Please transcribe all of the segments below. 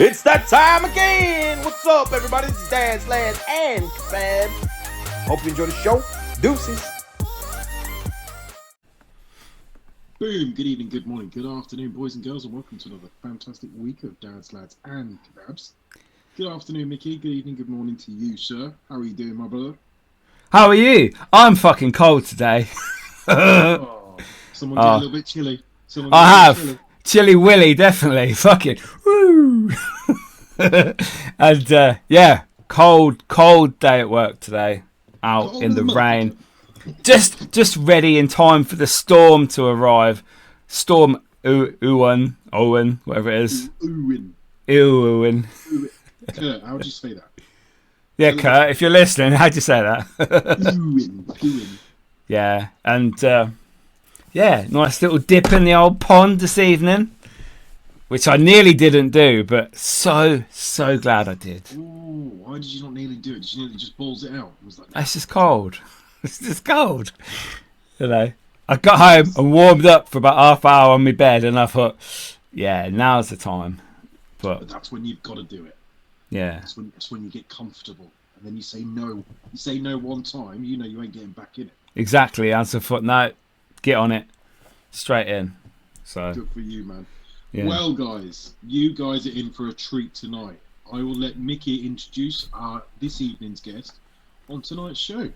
It's that time again. What's up, everybody? This is Dads Lads and Kebabs. Hope you enjoy the show. Deuces. Boom, good evening, good morning, good afternoon, boys and girls, and welcome to another fantastic week of Dads, Lads and Kebabs. Good afternoon, Mickey. Good evening, good morning to you, sir. How are you doing, my brother? How are you? I'm fucking cold today. Someone get a little bit chilly. I have. Chilly Willy, definitely. Fucking woo. And yeah, cold day at work today. Out Cold in the as a rain. Just ready in time for the storm to arrive. Storm Owen, whatever it is. Owen. Kurt, how would you say that? Yeah, Kurt, if you're listening, how'd you say that? Owen. Yeah, and yeah, nice little dip in the old pond this evening, which I nearly didn't do, but so glad I did. Ooh, why did you not nearly do it? Did you nearly just balls it out? It was like, It's just cold. It's just cold. You know, I got home and warmed up for about half hour on my bed, and I thought, yeah, now's the time. But that's when you've got to do it. Yeah. That's when you get comfortable, and then you say no. You say no one time, you know you ain't getting back in it. Exactly. As a foot, no, get on it, straight in. So good for you, man. Yeah. Well, guys, you guys are in for a treat tonight. I will let Mickey introduce this evening's guest on tonight's show.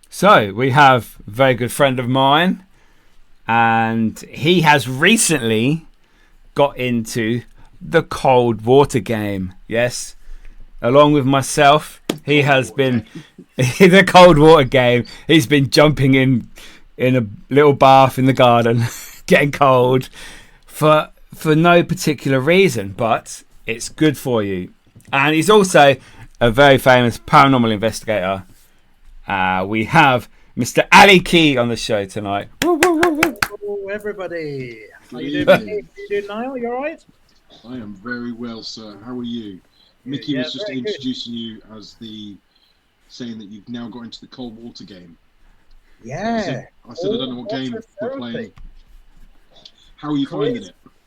So we have a very good friend of mine, and he has recently got into the cold water game. Yes, along with myself, he has been in the cold water game. He's been jumping in a little bath in the garden, getting cold for no particular reason, but it's good for you. And he's also a very famous paranormal investigator. We have Mr. Ali Key on the show tonight. Woo, woo, woo, woo. Hello, everybody. How you doing, Mickey? How you doing, Niall? You all right? I am very well, sir. How are you? Mickey was just introducing you as saying that you've now got into the cold water game. Yeah. I said I don't know what game we're playing. How are you finding it? Do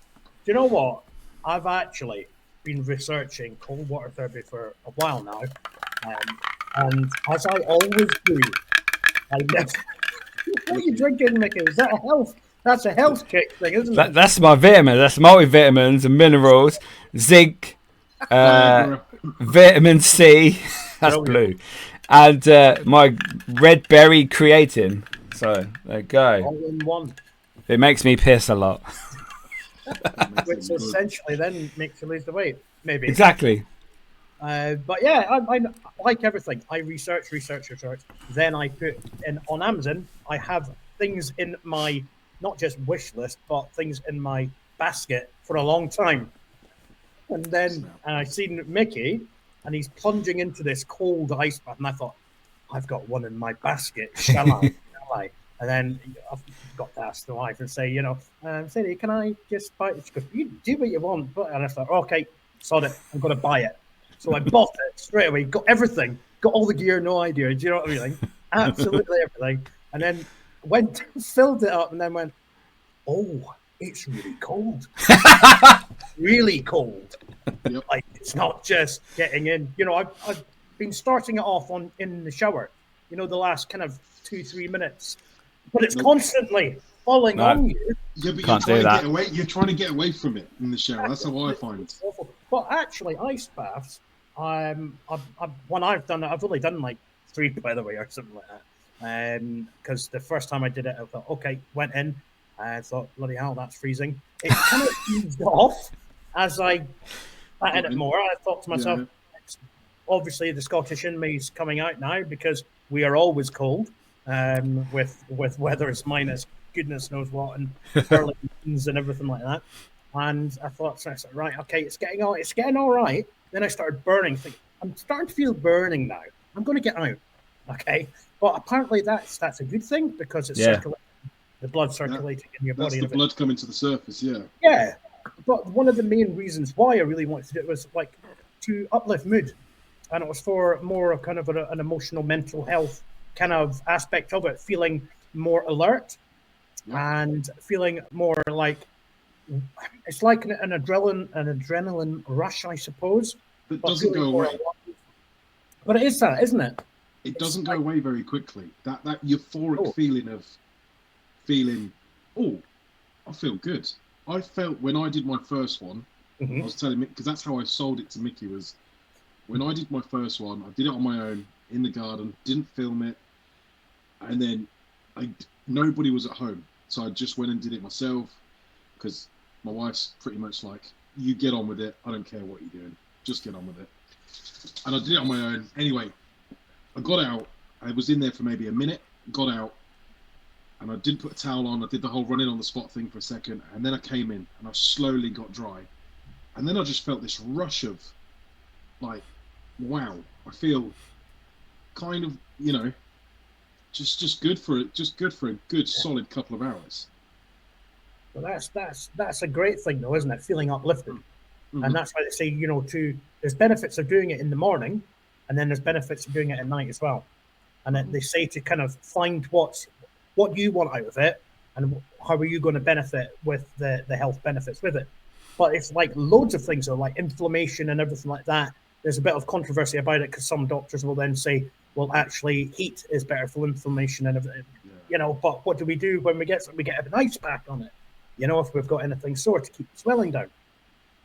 you know what? I've actually been researching cold water therapy for a while now. And as I always do, what are you drinking, Mickey? Is that a health? That's a health kick thing, isn't it? That's my vitamin. That's multivitamins and minerals, zinc, vitamin C. That's blue, and my red berry creatine. So there you go. All in one. It makes me piss a lot. Which essentially then makes you lose the weight, maybe. Exactly. But yeah, I like everything. I research. Then I put in on Amazon. I have things in my not just wish list, but things in my basket for a long time. And then I seen Mickey, and he's plunging into this cold ice bath, and I thought, I've got one in my basket. Shall I? And then I've got to ask the wife and say, Sadie, can I just buy it? She goes, you do what you want. And I thought, okay, sod it. I'm going to buy it. So I bought it straight away, got everything, got all the gear, no idea. Do you know what I mean? Absolutely everything. And then filled it up and then went, oh, it's really cold. Really cold. Yep. Like, it's not just getting in. I've been starting it off in the shower, the last kind of 2-3 minutes. But it's constantly falling on you. Yeah, but Can't do that. You're trying to get away from it in the shower. That's how I find it. Awful. But actually, ice baths, when I've done it, I've only done like 3, by the way, or something like that. Because the first time I did it, I thought, okay, went in, I thought, bloody hell, that's freezing. It kind of eased off as I sat in it more. I thought to myself, obviously the Scottish in me is coming out now because we are always cold. With weather is minus goodness knows what and early winds and everything like that. And I thought, right, okay, it's getting all right. Then I started burning. I'm starting to feel burning now. I'm going to get out. Okay, but apparently that's a good thing because it's circulating, the blood circulating in your body. That's the blood coming to the surface. Yeah. Yeah, but one of the main reasons why I really wanted to do it was like to uplift mood, and it was for more of kind of an emotional, mental health kind of aspect of it, feeling more alert and feeling more like it's like an adrenaline rush, I suppose. That But doesn't go feeling more away. alive. But it is that, isn't it? It doesn't go away very quickly. That euphoric feeling of feeling, oh, I feel good. I felt when I did my first one, I was telling Mick, because that's how I sold it to Mickey, was when I did my first one, I did it on my own in the garden, didn't film it, and then nobody was at home, so I just went and did it myself, because my wife's pretty much like, you get on with it, I don't care what you're doing, just get on with it. And I did it on my own. Anyway, I got out, I was in there for maybe a minute, got out, and I didn't put a towel on, I did the whole running on the spot thing for a second, and then I came in, and I slowly got dry. And then I just felt this rush of, like, wow, I feel kind of, you know, just good for it, just good for a good solid couple of hours. Well, that's a great thing, though, isn't it? Feeling uplifted, and that's why they say, you know, there's benefits of doing it in the morning, and then there's benefits of doing it at night as well. And then they say to kind of find what you want out of it, and how are you going to benefit with the health benefits with it. But it's like loads of things, though, like inflammation and everything like that. There's a bit of controversy about it because some doctors will then say, well, actually, heat is better for inflammation and everything. Yeah. You know, but what do we do when we get an ice pack on it? You know, if we've got anything sore to keep the swelling down.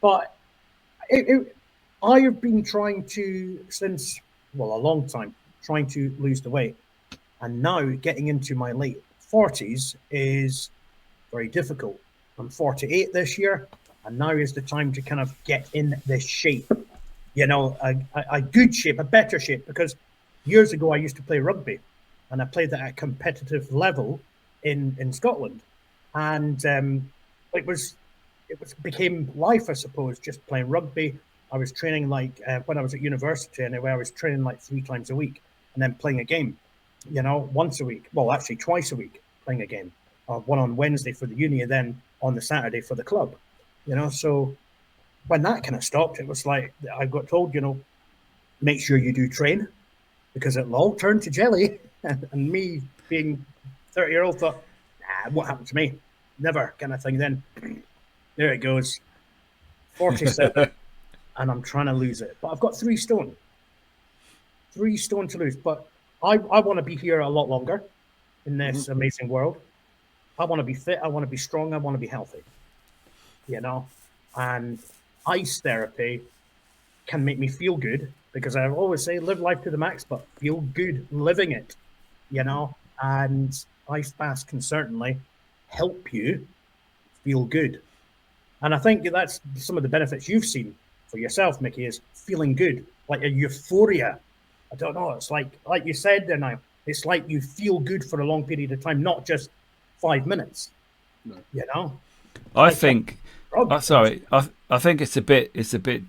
But I have been trying to, since, well, a long time, trying to lose the weight. And now getting into my late 40s is very difficult. I'm 48 this year. And now is the time to kind of get in this shape, you know, a good shape, a better shape. Because years ago, I used to play rugby, and I played that at a competitive level in Scotland. And it became life, I suppose, just playing rugby. I was training like, when I was at university anyway, I was training like 3 times a week and then playing a game, you know, once a week. Well, actually twice a week playing a game. One on Wednesday for the uni and then on the Saturday for the club. You know, so when that kind of stopped, it was like I got told, you know, make sure you do train because it'll all turn to jelly. And me being 30-year-old thought, nah, what happened to me? Never kind of thing. Then there it goes, 47, and I'm trying to lose it. But I've got 3 stone. 3 stone to lose. But I want to be here a lot longer in this amazing world. I want to be fit. I want to be strong. I want to be healthy. You know, and ice therapy can make me feel good because I always say live life to the max, but feel good living it, you know, and ice baths can certainly help you feel good. And I think that's some of the benefits you've seen for yourself, Mickey, is feeling good, like a euphoria. I don't know. It's like you said there now, it's like you feel good for a long period of time, not just 5 minutes, you know. I think, I think it's a bit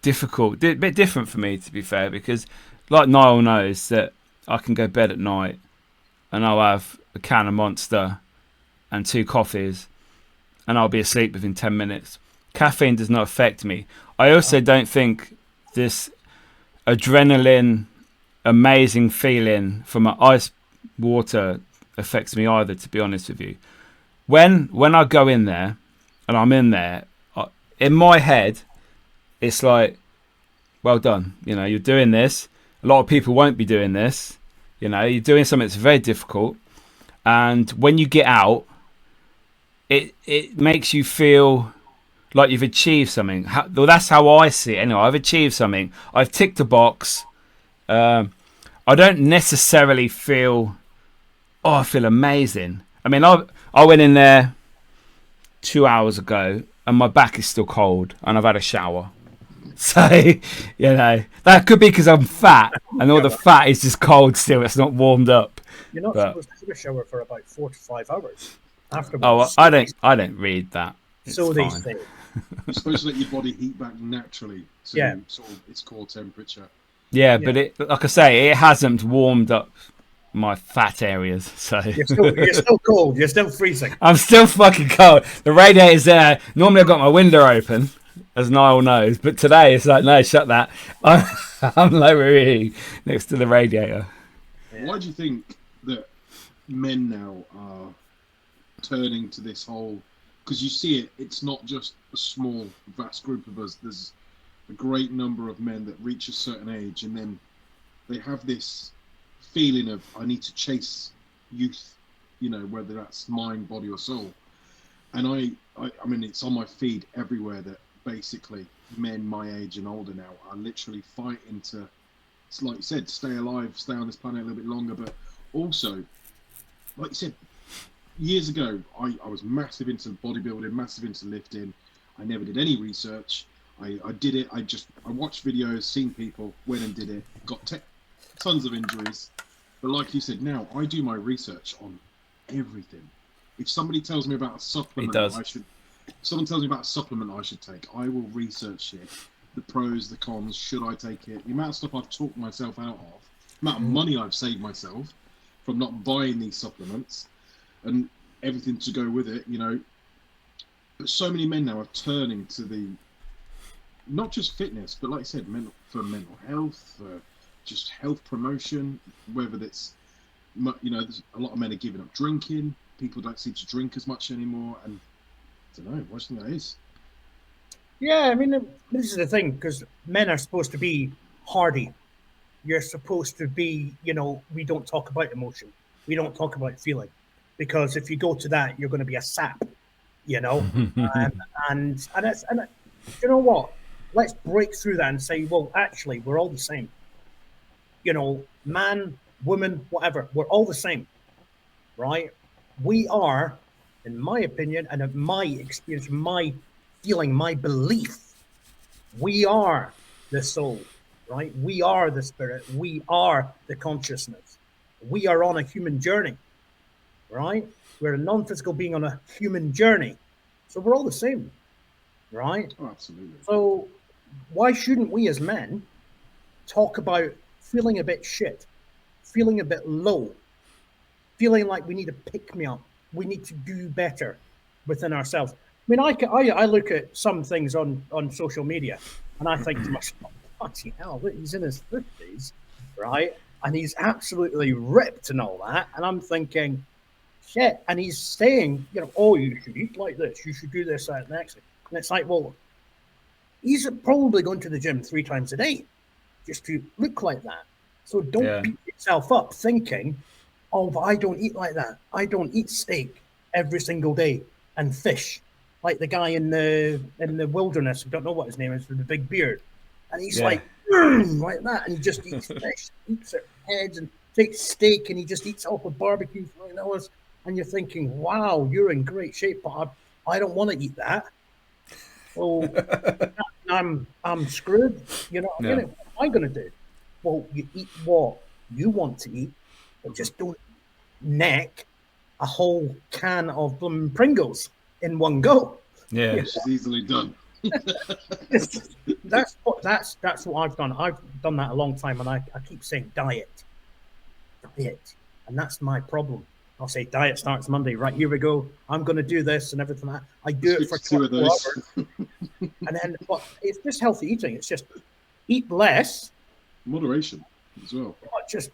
difficult, a bit different for me, to be fair, because like Niall knows that I can go to bed at night and I'll have a can of Monster and 2 coffees and I'll be asleep within 10 minutes. Caffeine does not affect me. I also don't think this adrenaline, amazing feeling from an ice water affects me either, to be honest with you. When I go in there and I'm in there, in my head, it's like, well done. You know, you're doing this. A lot of people won't be doing this. You know, you're doing something that's very difficult. And when you get out, it makes you feel like you've achieved something. Well, that's how I see it. Anyway, I've achieved something. I've ticked a box. I don't necessarily feel, I feel amazing. I mean, I went in there 2 hours ago and my back is still cold and I've had a shower. So, you know, that could be because I'm fat and all the fat is just cold still. It's not warmed up. You're not supposed to have a shower for about 4 to 5 hours Oh, afterwards. I don't read that. It's so they fine. say. You're supposed to let your body heat back naturally to sort of its core temperature. Yeah, but it, like I say, it hasn't warmed up my fat areas. So you're still cold. You're still freezing. I'm still fucking cold. The radiator's there. Normally I've got my window open, as Niall knows, but today it's like, no, shut that. I'm literally next to the radiator. Why do you think that men now are turning to this whole? because you see it, it's not just a small, vast group of us. There's a great number of men that reach a certain age, and then they have this feeling of, I need to chase youth, you know, whether that's mind, body, or soul. And I mean, it's on my feed everywhere that basically men my age and older now are literally fighting to, it's like you said, stay alive, stay on this planet a little bit longer. But also, like you said, years ago, I was massive into bodybuilding, massive into lifting. I never did any research. I did it. I watched videos, seen people, went and did it, got tons of injuries. But like you said, now I do my research on everything. If somebody tells me about a supplement, someone tells me about a supplement I should take, I will research it. The pros, the cons, should I take it? The amount of stuff I've talked myself out of, the amount of money I've saved myself from not buying these supplements, and everything to go with it, you know. But so many men now are turning to the, not just fitness, but like I said, for mental health, for just health promotion, whether it's, you know, there's a lot of men are giving up drinking. People don't seem to drink as much anymore, and I don't know, what do you think that is? Yeah, I mean, this is the thing, because men are supposed to be hardy. You're supposed to be, you know, we don't talk about emotion. We don't talk about feeling, because if you go to that, you're going to be a sap, you know. and you know what? Let's break through that and say, well, actually, we're all the same. You know, man, woman, whatever, we're all the same, right? We are, in my opinion, and in my experience, my feeling, my belief, we are the soul, right? We are the spirit. We are the consciousness. We are on a human journey, right? We're a non-physical being on a human journey. So we're all the same, right? Oh, absolutely. So why shouldn't we as men talk about feeling a bit shit, feeling a bit low, feeling like we need to pick me up, we need to do better within ourselves? I mean, I look at some things on social media, and I think to myself, bloody hell, look, he's in his 50s, right? And he's absolutely ripped and all that. And I'm thinking, shit. And he's saying, you know, oh, you should eat like this, you should do this, that, and next. And it's like, well, he's probably going to the gym 3 times a day just to look like that. So don't beat yourself up thinking, oh, but I don't eat like that. I don't eat steak every single day and fish. Like the guy in the wilderness, I don't know what his name is, with the big beard. And he's like that. And he just eats fish, eats their heads, and takes steak, and he just eats off a barbecue for 9 hours. And you're thinking, wow, you're in great shape, but I don't want to eat that. Well, I'm screwed. You know what I mean? What am I going to do? Well, you eat what you want to eat, but just don't neck a whole can of blooming Pringles in one go. Yeah, it's easily done. That's what I've done. I've done that a long time, and I keep saying diet, and that's my problem. I'll say diet starts Monday. Right, here we go. I'm going to do this and everything. I do it for 24 hours, and then but it's just healthy eating. It's just eat less, moderation as well. Just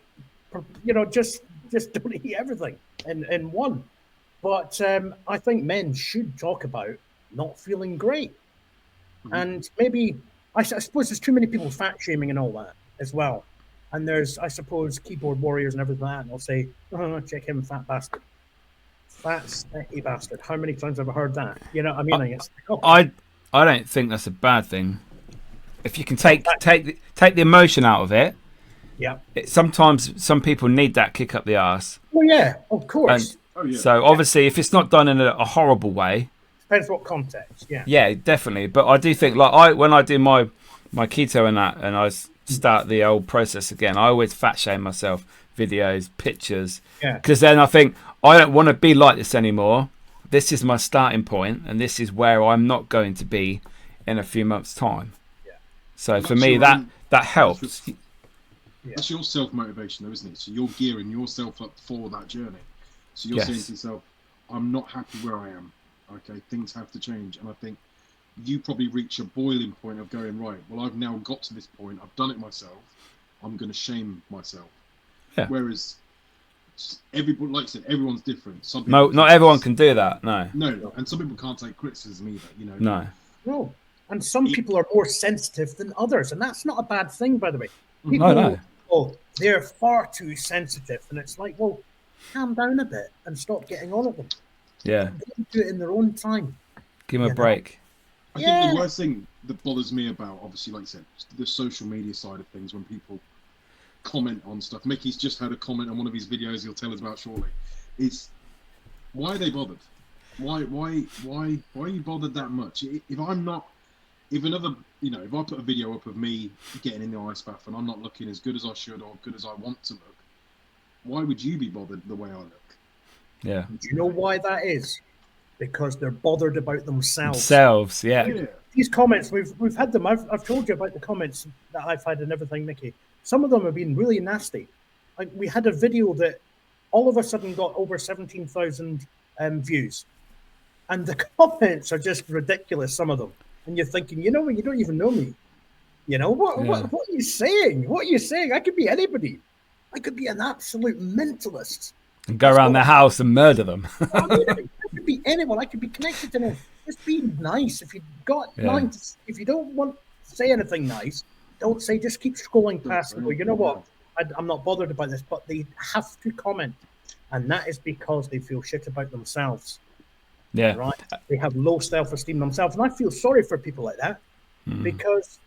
don't eat everything in one. But I think men should talk about not feeling great. Mm-hmm. And maybe, I suppose there's too many people fat shaming and all that as well. And there's, I suppose, keyboard warriors and everything like that. And they'll say, oh, check him, fat bastard. Fat, stinky bastard. How many times have I heard that? You know what I mean? I don't think that's a bad thing. If you can take the emotion out of it. Yeah. Sometimes some people need that kick up the arse. Well, yeah, of course. So obviously, if it's not done in a horrible way, depends what context. Yeah. Yeah, definitely. But I do think, like, when I do my keto and that, and I start the old process again, I always fat shame myself. Videos, pictures. Yeah. Because then I think I don't want to be like this anymore. This is my starting point, and this is where I'm not going to be in a few months' time. Yeah. So for me, that helps. That's your self-motivation, though, isn't it? So you're gearing yourself up for that journey. So you're saying to yourself, I'm not happy where I am. Okay, things have to change. And I think you probably reach a boiling point of going, right, well, I've now got to this point. I've done it myself. I'm going to shame myself. Yeah. Whereas everybody, like I said, everyone's different. Some No, people not everyone can do that. No. No, and some people can't take criticism either. You know. No. No. And some people are more sensitive than others, and that's not a bad thing, by the way. People, No. oh, they're far too sensitive, and it's like, well, calm down a bit and stop getting on at them. Yeah. They can do it in their own time. Give them a break. I think the worst thing that bothers me about, obviously, like I said, the social media side of things, when people comment on stuff. Mickey's just had a comment on one of his videos he'll tell us about shortly. Is why are they bothered? Why are you bothered that much? If I'm not, if another, you know, if I put a video up of me getting in the ice bath and I'm not looking as good as I should or good as I want to look, why would you be bothered the way I look? Yeah. Do you know why that is? Because they're bothered about themselves. Yeah. These comments, we've had them. I've told you about the comments that I've had and everything, Mickey. Some of them have been really nasty. Like, we had a video that all of a sudden got over 17,000 views, and the comments are just ridiculous. Some of them, and you're thinking, you know, you don't even know me. You know what are you saying? What are you saying? I could be anybody. I could be an absolute mentalist. And go around their house and murder them. I mean, it could be anyone. I could be connected to them. Just be nice. If you got nice, if you don't want to say anything nice, don't say. Just keep scrolling past and go, you know what? I'm not bothered about this, but they have to comment, and that is because they feel shit about themselves. Yeah, right. They have low self-esteem themselves, and I feel sorry for people like that because,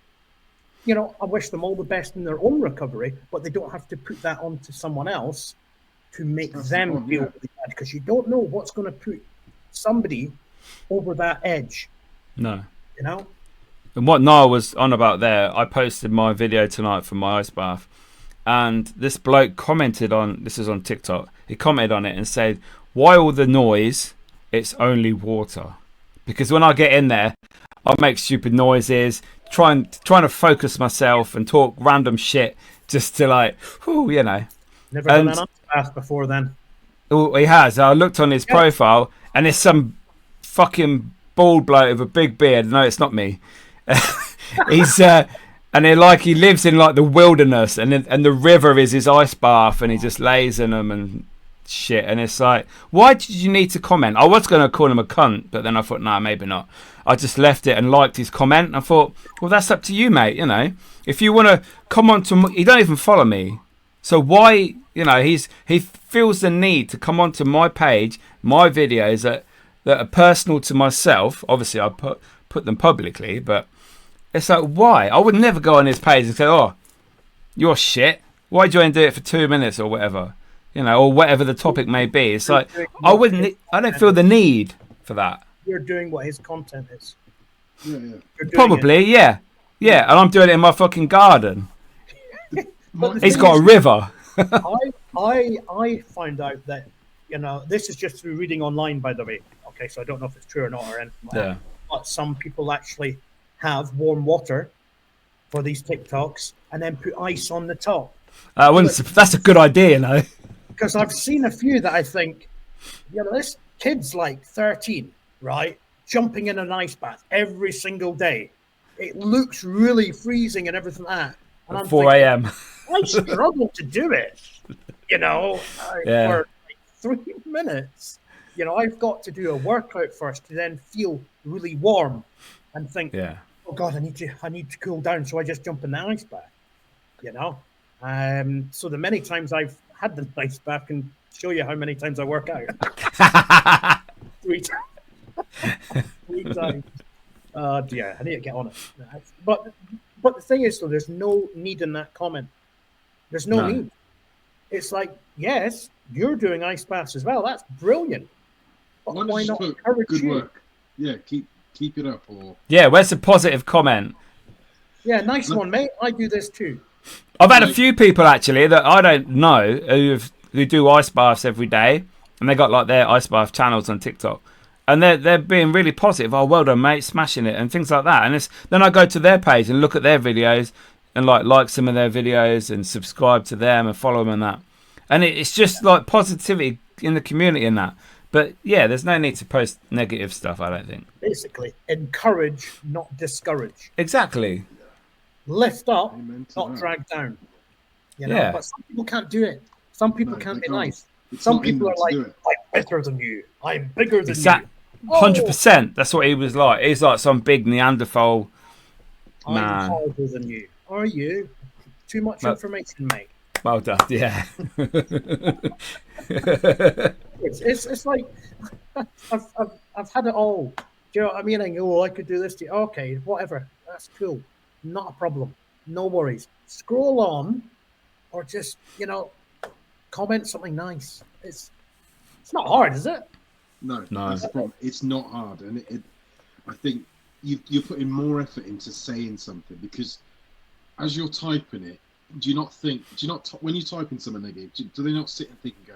you know, I wish them all the best in their own recovery, but they don't have to put that onto someone else to make them feel really bad, because you don't know what's going to put somebody over that edge. No. You know? And what Niall was on about there, I posted my video tonight from my ice bath, and this bloke commented on, this is on TikTok, he commented on it and said, why all the noise? It's only water. Because when I get in there, I make stupid noises, trying to focus myself and talk random shit just to, like, whew, you know. Never done an ice bath before then. Oh, he has. I looked on his profile, and there's some fucking bald bloke with a big beard. No, it's not me. He's and he lives in like the wilderness, and the river is his ice bath, and he just lays in them and shit. And it's like, why did you need to comment? I was going to call him a cunt, but then I thought, nah, maybe not. I just left it and liked his comment. And I thought, well, that's up to you, mate. You know, if you want to come on to, he don't even follow me, so why? You know, he feels the need to come onto my page, my videos that are personal to myself. Obviously, I put them publicly, but it's like, why? I would never go on his page and say, oh, you're shit. Why do you want to do it for 2 minutes or whatever? You know, or whatever the topic may be. It's like, I don't feel the need for that. You're doing what his content is. Yeah. Probably, yeah. Yeah, and I'm doing it in my fucking garden. He's got a river. I found out that, you know, this is just through reading online, by the way. Okay, so I don't know if it's true or not or anything like that. But some people actually have warm water for these TikToks and then put ice on the top. That's a good idea, you know. Because I've seen a few that I think, you know, this kid's like 13, right? Jumping in an ice bath every single day. It looks really freezing and everything like that. And At 4 a.m. I struggle to do it, you know, for like 3 minutes. You know, I've got to do a workout first to then feel really warm and think, oh God, I need to cool down. So I just jump in the ice bath, you know. So the many times I've had the ice bath can show you how many times I work out. 3 times. 3 times. Yeah, I need to get on it. But the thing is, though, there's no need in that comment. There's no need. It's like, yes, you're doing ice baths as well. That's brilliant. But why not encourage good you? Work. Yeah, keep it up. Or Where's the positive comment? Yeah, nice one, mate. I do this too. I've had a few people actually that I don't know who do ice baths every day, and they got like their ice bath channels on TikTok, and they're being really positive. Oh, well done, mate, smashing it, and things like that. And then I go to their page and look at their videos and like some of their videos and subscribe to them and follow them and that. And it's just like positivity in the community and that. But yeah, there's no need to post negative stuff, I don't think. Basically, encourage, not discourage. Exactly. Lift up, not drag down. You know, but some people can't do it. Some people can't be nice. Some people are like, I'm better than you. I'm bigger than you. 100%. That's what he was like. He's like some big Neanderthal man. I'm harder than you. Are you? Too much information, mate. Well done. Yeah. It's like I've had it all. Do you know what I mean? I go, I could do this. Okay, whatever. That's cool. Not a problem. No worries. Scroll on, or just comment something nice. It's not hard, is it? No, that's the problem. It's not hard, and I think you're putting more effort into saying something, because as you're typing it, when you type in something negative, do they not sit and think and go,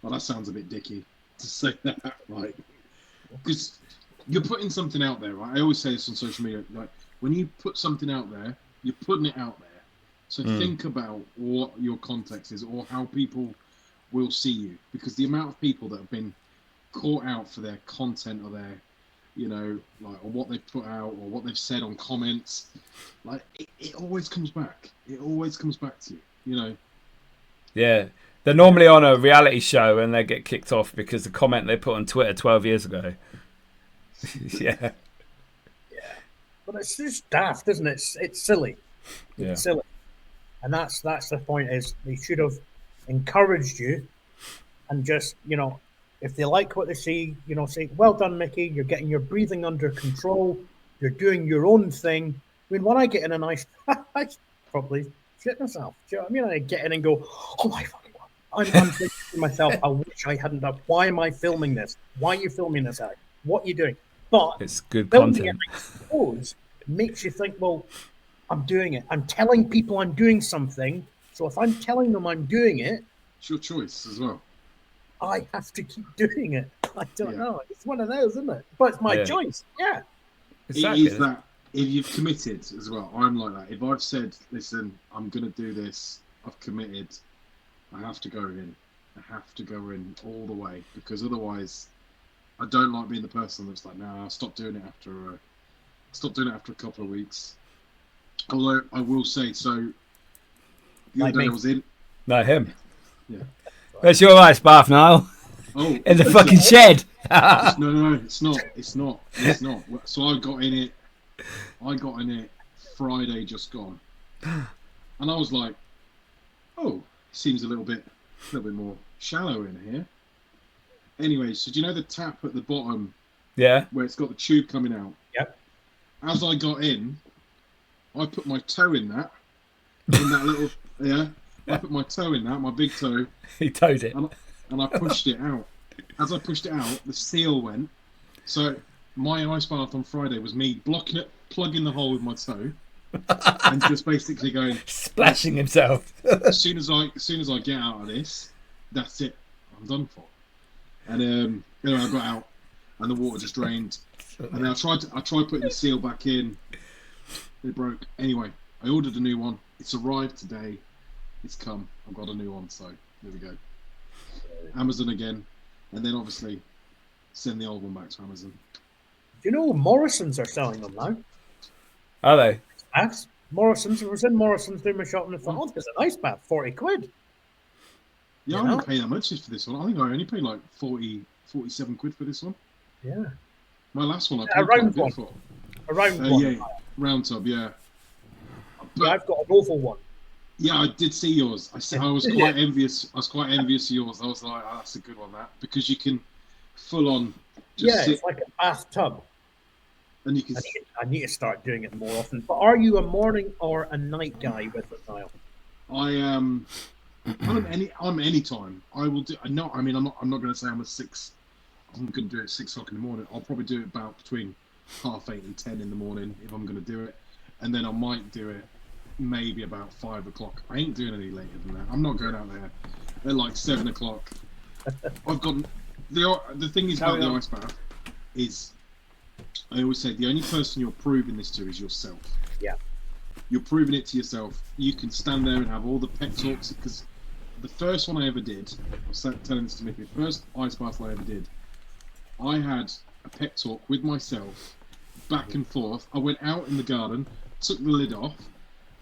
well, that sounds a bit dicky to say that, right? Because you're putting something out there, right? I always say this on social media, like, when you put something out there, you're putting it out there. So think about what your context is, or how people will see you, because the amount of people that have been caught out for their content, or their, or what they've put out, or what they've said on comments, like it always comes back. It always comes back to you, Yeah. They're normally on a reality show and they get kicked off because the comment they put on Twitter 12 years ago. Yeah. But it's just daft, isn't it? It's silly. It's silly. And that's the point, is they should have encouraged you and just, if they like what they see, say, well done, Mickey, you're getting your breathing under control, you're doing your own thing. I mean, when I get in and I probably shit myself. Do you know what I mean? I get in and go, oh my fucking God. I'm thinking to myself, I wish I hadn't done. Why am I filming this? Why are you filming this, Alex? What are you doing? But it's good content. It makes you think, well, I'm doing it. I'm telling people I'm doing something. So if I'm telling them I'm doing it, it's your choice as well. I have to keep doing it. I don't know. It's one of those, isn't it? But it's my choice. Yeah. Exactly. It is that. If you've committed as well, I'm like that. If I've said, listen, I'm going to do this, I've committed, I have to go in. I have to go in all the way, because otherwise I don't like being the person that's like, nah, I'll stop doing it after a couple of weeks. Although I will say, so the other day I was in. No, him. Yeah. Where's your ice bath, Niall? Oh, in the fucking shed. No, it's not. So I got in it Friday just gone, and I was like, oh, seems a little bit more shallow in here. Anyway, so do you know the tap at the bottom? Yeah. Where it's got the tube coming out. Yep. As I got in, I put my toe in that little I put my toe in that, my big toe. He towed it. And I pushed it out. As I pushed it out, the seal went. So my ice bath on Friday was me blocking it, plugging the hole with my toe, and just basically going splashing himself. as soon as I get out of this, that's it. I'm done for. And anyway, I got out, and the water just drained. And then I tried putting the seal back in. It broke. Anyway, I ordered a new one. It's arrived today. It's come. I've got a new one, so there we go. Amazon again, and then obviously send the old one back to Amazon. Do you know Morrison's are selling them now? Are they? Baths. Morrison's. I was in Morrison's doing my shopping and thought, oh, there's an ice bath, 40 quid. Yeah, I didn't pay that much for this one. I think I only paid like 47 quid for this one. Yeah. My last one I A paid quite a round bit one. for. A round one. Yeah, round tub, yeah. But, Yeah, I've got an oval one. Yeah, I did see yours. I was quite envious. I was quite envious of yours. I was like, oh, that's a good one, that, because you can full on just sit. It's like a bathtub. And you can. I need to start doing it more often. But are you a morning or a night guy with it, Niall? I am. I'm any time. I will do. No, I mean, I'm not going to say I'm going to do it at 6 o'clock in the morning. I'll probably do it about between 8:30 and 10 in the morning if I'm going to do it, and then I might do it maybe about 5 o'clock. I ain't doing any later than that. I'm not going out there at like 7 o'clock. I've got the thing is about the ice bath is, I always say the only person you're proving this to is yourself. Yeah. You're proving it to yourself. You can stand there and have all the pep talks, because the first one I ever did, I was telling this to Mickey, the first ice bath I ever did, I had a pep talk with myself, back and forth. I went out in the garden, took the lid off,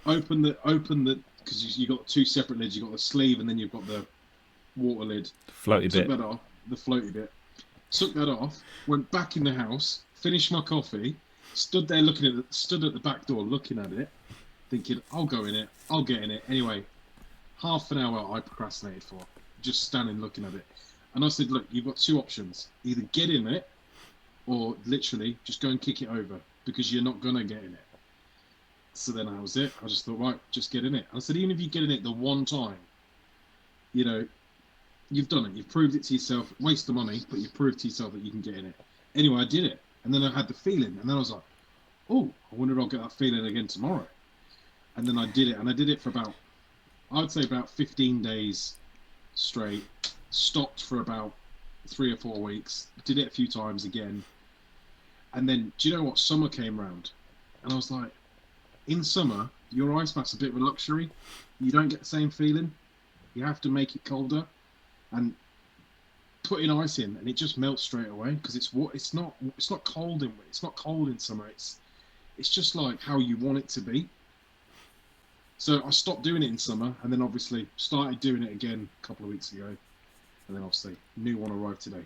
opened the, because you got two separate lids. You got the sleeve, and then you've got the water lid. Floaty Took bit. that off, the floaty bit. Took that off, went back in the house, finished my coffee, stood there stood at the back door looking at it, thinking, I'll go in it, I'll get in it. Anyway, half an hour I procrastinated for, just standing looking at it. And I said, look, you've got two options. Either get in it, or literally just go and kick it over, because you're not going to get in it. So then that was it. I just thought, right, just get in it. And I said, even if you get in it the one time, you know, you've done it. You've proved it to yourself. Waste the money, but you've proved to yourself that you can get in it. Anyway, I did it. And then I had the feeling. And then I was like, oh, I wonder if I'll get that feeling again tomorrow. And then I did it. And I did it for about, I would say about 15 days straight. Stopped for about 3 or 4 weeks. Did it a few times again. And then, do you know what? Summer came round. And I was like, in summer, your ice bath's a bit of a luxury. You don't get the same feeling. You have to make it colder. And putting ice in, and it just melts straight away, because it's not cold in summer. It's just like how you want it to be. So I stopped doing it in summer, and then obviously started doing it again a couple of weeks ago, and then obviously new one arrived today.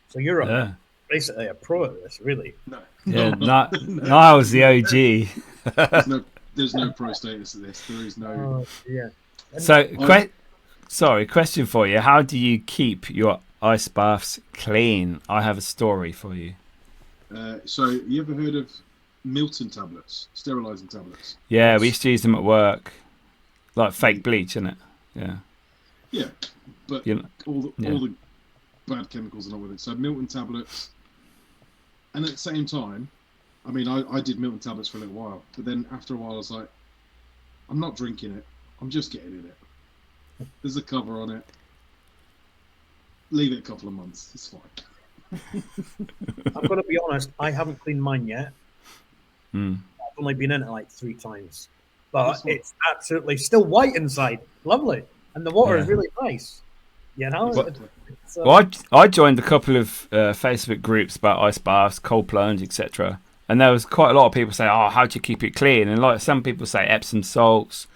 So you're basically a pro at this, really. No, Yeah, no. Niall's the OG. There's no pro status at this. There is no. Oh, yeah. So, question for you. How do you keep your ice baths clean? I have a story for you. So, you ever heard of Milton tablets, sterilizing tablets? Yeah, we used to use them at work. Like fake bleach, isn't it? Yeah. Yeah, but all the bad chemicals are not with it. So, Milton tablets. And at the same time, I mean, I did Milton tablets for a little while. But then after a while, I was like, I'm not drinking it. I'm just getting in it. There's a cover on it. Leave it a couple of months. It's fine. I'm going to be honest. I haven't cleaned mine yet. I've only been in it like 3 times, but it's absolutely still white inside. Lovely, and the water is really nice. You know. Well, I joined a couple of Facebook groups about ice baths, cold plunge, etc. And there was quite a lot of people saying, "Oh, how do you keep it clean?" And like some people say, Epsom salts.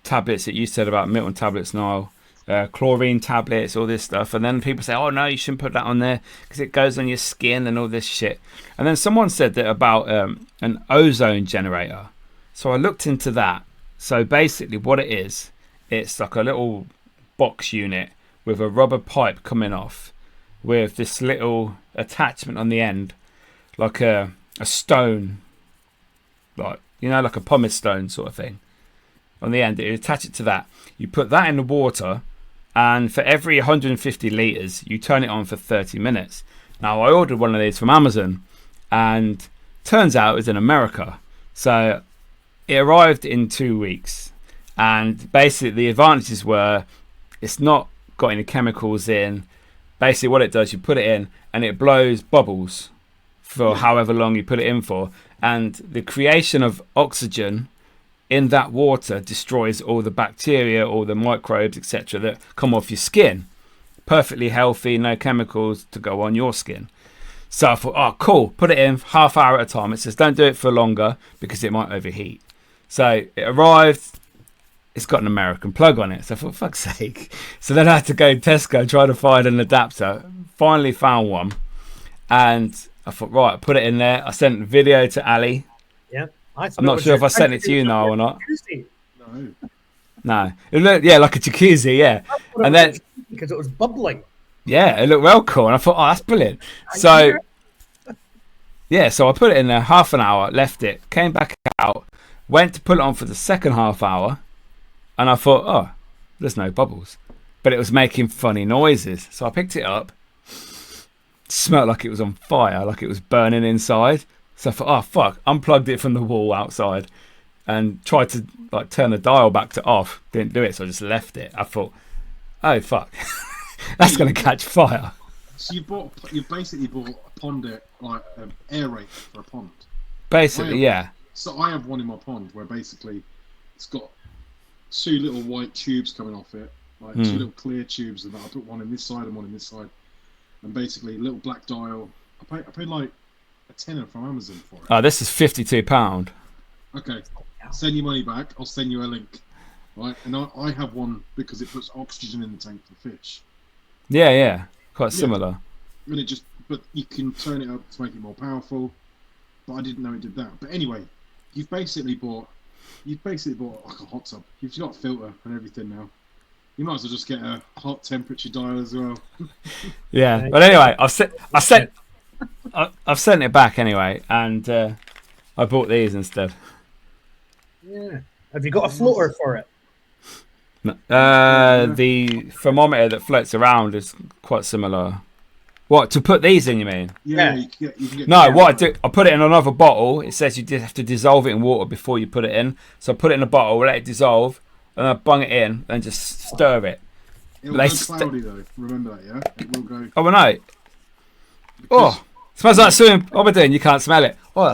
Tablets that you said about Milton tablets, Niall, chlorine tablets, all this stuff, and then people say, oh no, you shouldn't put that on there because it goes on your skin and all this shit. And then someone said that about an ozone generator, so I looked into that. So basically what it is, it's like a little box unit with a rubber pipe coming off with this little attachment on the end, like a stone, like, you know, like a pumice stone sort of thing on the end. You attach it to that, you put that in the water, and for every 150 litres you turn it on for 30 minutes. Now I ordered one of these from Amazon, and turns out it was in America, so it arrived in 2 weeks. And basically the advantages were it's not got any chemicals in. Basically what it does, you put it in and it blows bubbles for however long you put it in for, and the creation of oxygen in that water destroys all the bacteria, all the microbes, etc. that come off your skin. Perfectly healthy, no chemicals to go on your skin. So I thought, oh cool, put it in half hour at a time. It says don't do it for longer because it might overheat. So it arrived, it's got an American plug on it. So for fuck's sake. So then I had to go to Tesco, try to find an adapter. Finally found one. And I thought, right, put it in there. I sent a video to Ali. Yeah. I'm not sure if I sent it to you now or not. No. It looked, like a jacuzzi, yeah. And then because it was bubbling. Yeah, it looked well cool. And I thought, oh, that's brilliant. So yeah, so I put it in there half an hour, left it, came back out, went to put it on for the second half hour, and I thought, oh, there's no bubbles. But it was making funny noises. So I picked it up, smelled like it was on fire, like it was burning inside. So I thought, oh fuck, unplugged it from the wall outside and tried to like turn the dial back to off. Didn't do it, so I just left it. I thought, oh fuck, that's going to catch fire. So you basically bought a pond, like an aerator for a pond. Basically, yeah. So I have one in my pond where basically it's got 2 little white tubes coming off it, like 2 little clear tubes, and I put one in this side and one in this side, and basically a little black dial. I paid like a tenner from Amazon for it. Oh, this is £52. Okay, send your money back. I'll send you a link. right? And I have one because it puts oxygen in the tank for fish. Yeah. Quite Yeah. similar. And but you can turn it up to make it more powerful. But I didn't know it did that. But anyway, you've basically bought like a hot tub. You've got a filter and everything now. You might as well just get a hot temperature dial as well. Yeah. But anyway, I've sent it back anyway, and I bought these instead. Yeah. Have you got a floater for it? The thermometer that floats around is quite similar. What, to put these in, you mean? Yeah. Yeah. You can get No, what I do, I put it in another bottle. It says you have to dissolve it in water before you put it in. So I put it in a bottle, let it dissolve, and I bung it in and just stir it. It'll They go cloudy though. Remember that, yeah? It will go. Oh, no. Oh, smells like swimming. What am I doing? You can't smell it. Oh,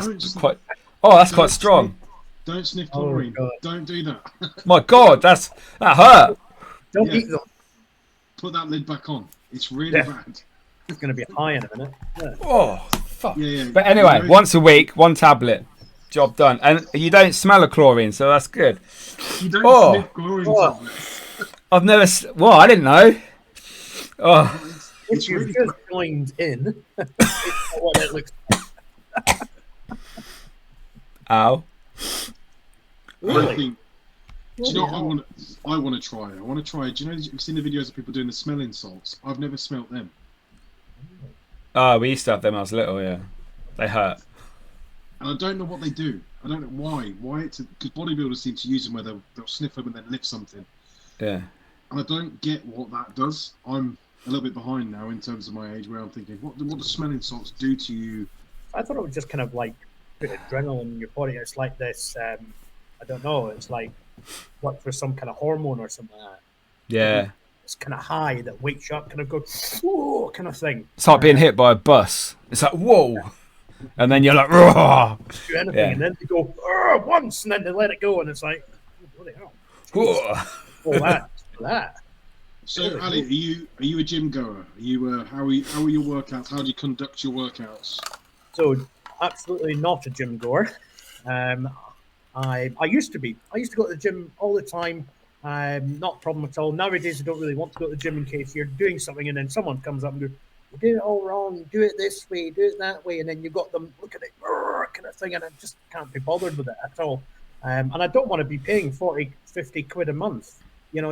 that's quite strong. Don't sniff chlorine. God. Don't do that. My God, that hurt. Don't Yeah. eat them. Put that lid back on. It's really bad. It's going to be high in a minute. Yeah. Oh, fuck. Yeah. But anyway, once a week, one tablet. Job done. And you don't smell of chlorine, so that's good. You don't sniff chlorine tablets. I've never... Well, I didn't know. Oh, It's If you've really just joined in, it's not what it looks like. ow. I Really? think. Do you know what I want to try? I want to try. Do you know you've seen the videos of people doing the smelling salts? I've never smelt them. Oh, we used to have them when I was little, yeah. They hurt. And I don't know what they do. I don't know why. Why it's because bodybuilders seem to use them where they'll sniff them and then lift something. Yeah. And I don't get what that does. I'm a little bit behind now in terms of my age, where I'm thinking, what do smelling salts do to you? I thought it would just kind of like put adrenaline in your body. It's like this, I don't know, it's like what for some kind of hormone or something like that. Yeah. It's kind of high that wakes you up, kind of go, whoa, kind of thing. It's like being hit by a bus. It's like, whoa. And then you're like, raw. Do anything, Yeah. and then they go, once, and then they let it go, and it's like, oh, bloody hell. Whoa. Oh, that. So, Ali, are you a gym goer? Are you how are your workouts? How do you conduct your workouts? So, absolutely not a gym goer. I used to be. I used to go to the gym all the time. Not a problem at all. Nowadays, I don't really want to go to the gym in case you're doing something and then someone comes up and goes, "You do it all wrong. Do it this way. Do it that way," and then you've got them look at it kind of thing, and I just can't be bothered with it at all. And I don't want to be paying 40, 50 quid a month,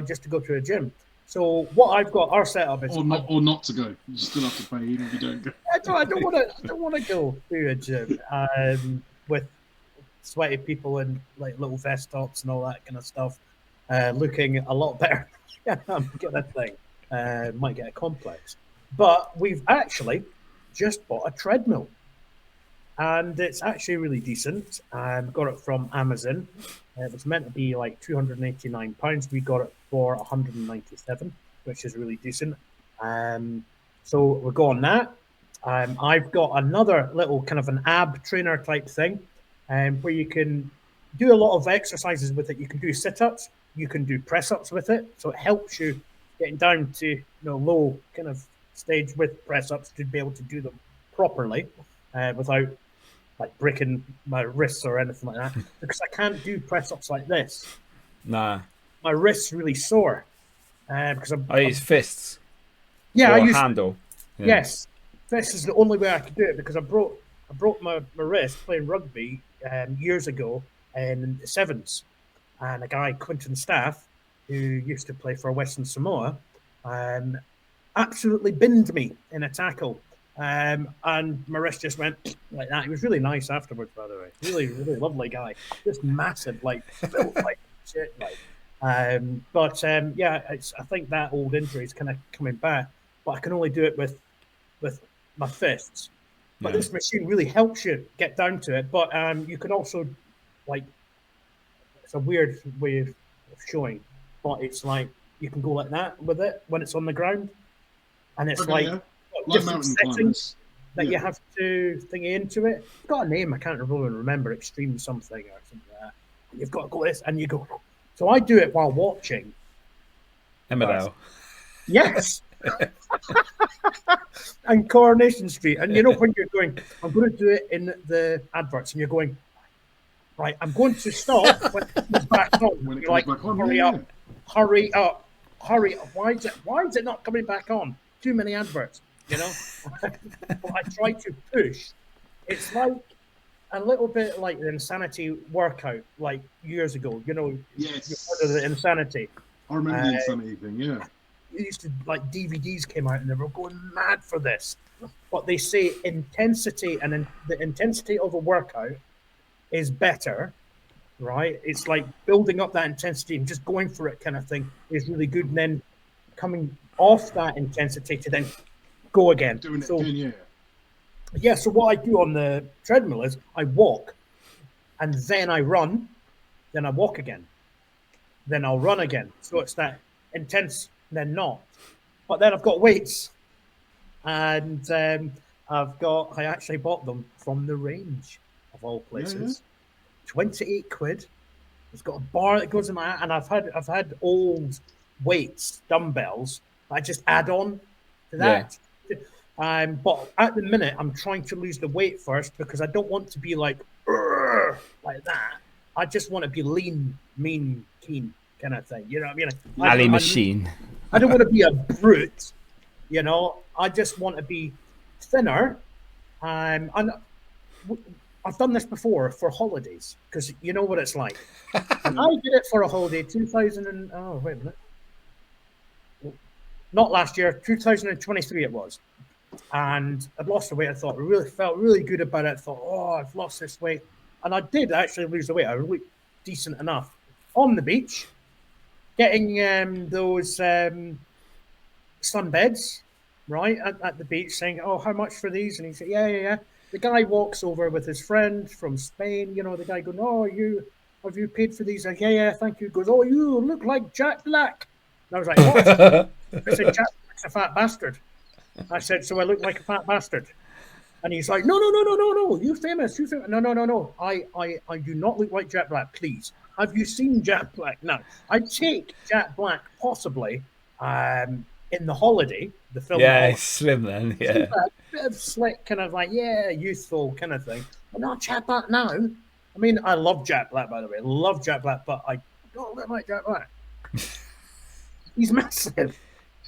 just to go to a gym. So what I've got, our setup is Or not to go. You still have to pay even if you don't go. I don't want to go to a gym with sweaty people in like little vest tops and all that kind of stuff, looking a lot better. Yeah, I'm gonna think might get a complex, but we've actually just bought a treadmill, and it's actually really decent. Got it from Amazon. It was meant to be like £289. We got it for 197, which is really decent. So we're going that. I've got another little kind of an ab trainer type thing, where you can do a lot of exercises with it. You can do sit-ups, you can do press-ups with it. So it helps you getting down to low kind of stage with press-ups to be able to do them properly without like breaking my wrists or anything like that, because I can't do press-ups like this. Nah. My wrist's really sore because I use fists. yeah, Or I a use handle. Yeah. yes. This is the only way I can do it because I broke my wrist playing rugby years ago in the sevens, and a guy Quinton Staff who used to play for Western Samoa absolutely binned me in a tackle. And my wrist just went like that. He was really nice afterwards, by the way. Really, really lovely guy. Just massive, like built like shit, like. Yeah, I think that old injury is kind of coming back, but I can only do it with my fists. But Yeah. this machine really helps you get down to it. But you can also like it's a weird way of showing, but it's like you can go like that with it when it's on the ground, and it's Okay, like. yeah. Different mountain settings climbers. that Yeah. you have to thingy into it. It's got a name, I can't really remember, extreme something or something like that. You've got to go this and you go. So I do it while watching. Emmerdale. Yes. And Coronation Street. And when you're going, I'm going to do it in the adverts, and you're going, right, I'm going to stop when it comes back on. When it You're comes back on, hurry yeah. up, hurry up, hurry up. Why is it not coming back on? Too many adverts, you know? But I try to push. It's like a little bit like the Insanity workout, like years ago. You know, Yes. you've heard of the Insanity. I remember the Insanity thing, yeah. It used to, like, DVDs came out and they were going mad for this. But they say intensity and the intensity of a workout is better, right? It's like building up that intensity and just going for it kind of thing is really good. And then coming off that intensity to then go again. Doing it So, again, yeah. yeah, so what I do on the treadmill is I walk and then I run, then I walk again, then I'll run again. So it's that intense, then not. But then I've got weights and I actually bought them from the range of all places. 28 quid. It's got a bar that goes in my, and I've had old weights, dumbbells that I just add on to that. Yeah. But at the minute, I'm trying to lose the weight first because I don't want to be like that. I just want to be lean, mean, keen kind of thing. You know what I mean? Ali machine. I don't want to be a brute. You know, I just want to be thinner. And I've done this before for holidays because you know what it's like. And I did it for a holiday, 2000 and wait a minute, not last year, 2023 it was, and I'd lost the weight. I thought felt really good about it. I thought, oh, I've lost this weight, and I did actually lose the weight. I looked decent enough on the beach, getting those sunbeds, right at the beach, saying, "Oh, how much for these?" And he said, "Yeah." The guy walks over with his friend from Spain. You know, the guy going, "Oh, have you paid for these?" Like, yeah, thank you. He goes, "Oh, you look like Jack Black." And I was like, "What?" I said, "Jack Black's a fat bastard." I said, "So I look like a fat bastard?" And he's like, "No. You're famous. No. I do not look like Jack Black. Please, have you seen Jack Black?" Now, I take Jack Black possibly in The Holiday, the film. Yeah, he's slim then. Yeah, a bit of slick, kind of like youthful kind of thing. But not Jack Black now. I mean, I love Jack Black, by the way. I love Jack Black, but I don't look like Jack Black. He's massive.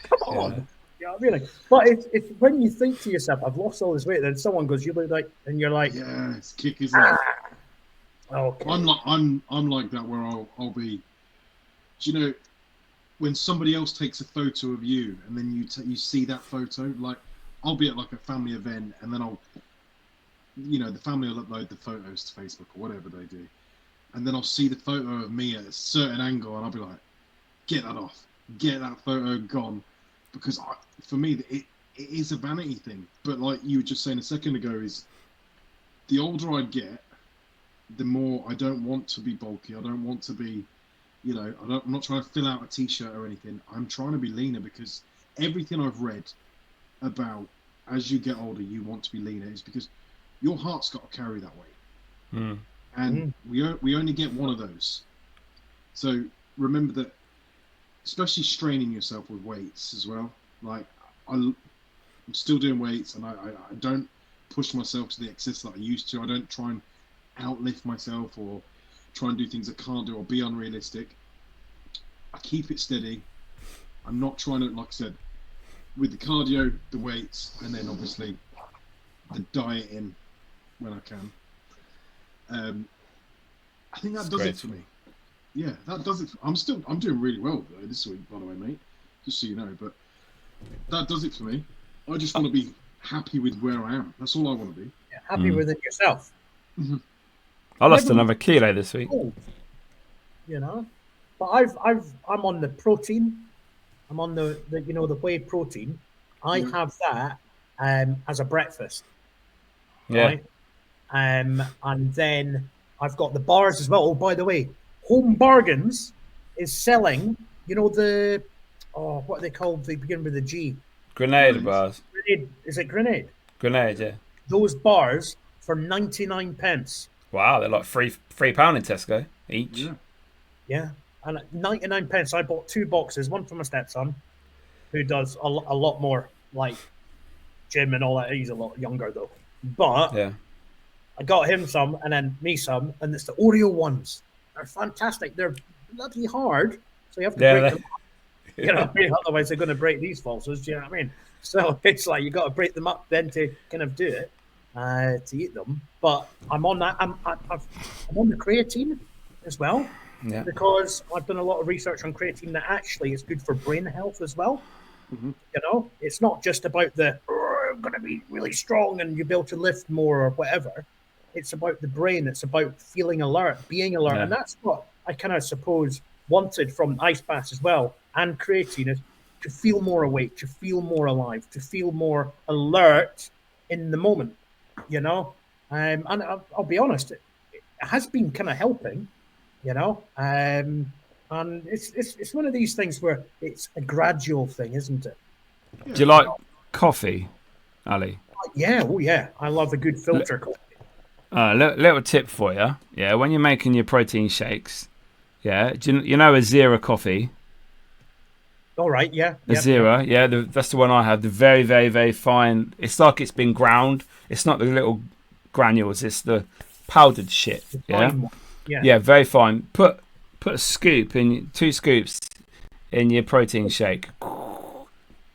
Come on. Yeah, really. But it's when you think to yourself, I've lost all this weight, then someone goes, "You look like," and you're like, yeah, it's kick, isn't it? Okay. I'm like that where I'll be. Do you know when somebody else takes a photo of you and then you see that photo? Like I'll be at like a family event and then the family will upload the photos to Facebook or whatever they do, and then I'll see the photo of me at a certain angle and I'll be like, "Get that off, get that photo gone," because for me it is a vanity thing. But like you were just saying a second ago, is the older I get, the more I don't want to be bulky. I don't want to be, I'm not trying to fill out a t-shirt or anything. I'm trying to be leaner because everything I've read about as you get older, you want to be leaner is because your heart's got to carry that weight. And we only get one of those. So remember that, especially straining yourself with weights as well. Like I'm still doing weights and I don't push myself to the excess that I used to. I don't try and outlift myself or try and do things I can't do or be unrealistic. I keep it steady. I'm not trying to, like I said, with the cardio, the weights, and then obviously the dieting when I can. I think that does it for me. Yeah, that does it. I'm doing really well though this week, by the way, mate. Just so you know, but that does it for me. I just want to be happy with where I am. That's all I want to be. Yeah, happy within yourself. Mm-hmm. I lost another kilo this week. But I'm on the protein. I'm on the whey protein. I have that as a breakfast. Yeah. Right? And then I've got the bars as well. Oh, by the way, Home Bargains is selling, what are they called? They begin with a G. Grenade bars. Grenade. Is it Grenade? Grenade, yeah. Those bars for 99 pence. Wow, they're like £3 in Tesco each. Yeah. And at 99 pence, I bought 2 boxes, one for my stepson, who does a lot more like gym and all that. He's a lot younger though. But I got him some, and then me some, and it's the Oreo ones. They're fantastic. They're bloody hard, so you have to break them. You know, otherwise they're going to break these falsers. Do you know what I mean? So it's like you got to break them up then to kind of do it to eat them. But I'm on that. I'm on the creatine as well because I've done a lot of research on creatine that actually is good for brain health as well. Mm-hmm. You know, it's not just about the I'm going to be really strong and you'll be able to lift more or whatever. It's about the brain. It's about feeling alert, being alert, and that's what I kind of suppose wanted from ice baths as well and creatine is to feel more awake, to feel more alive, to feel more alert in the moment, you know. And I'll be honest, it has been kind of helping, you know. And it's one of these things where it's a gradual thing, isn't it? Do you like coffee, Ali? Yeah, oh yeah, I love a good filter coffee. Little tip for you, yeah. When you're making your protein shakes, yeah, do you know a Zero coffee? All right, yeah. A Zero, yeah. That's the one I have. The very, very, very fine. It's like it's been ground. It's not the little granules. It's the powdered shit. Yeah, very fine. Put a scoop in, 2 scoops in your protein shake. You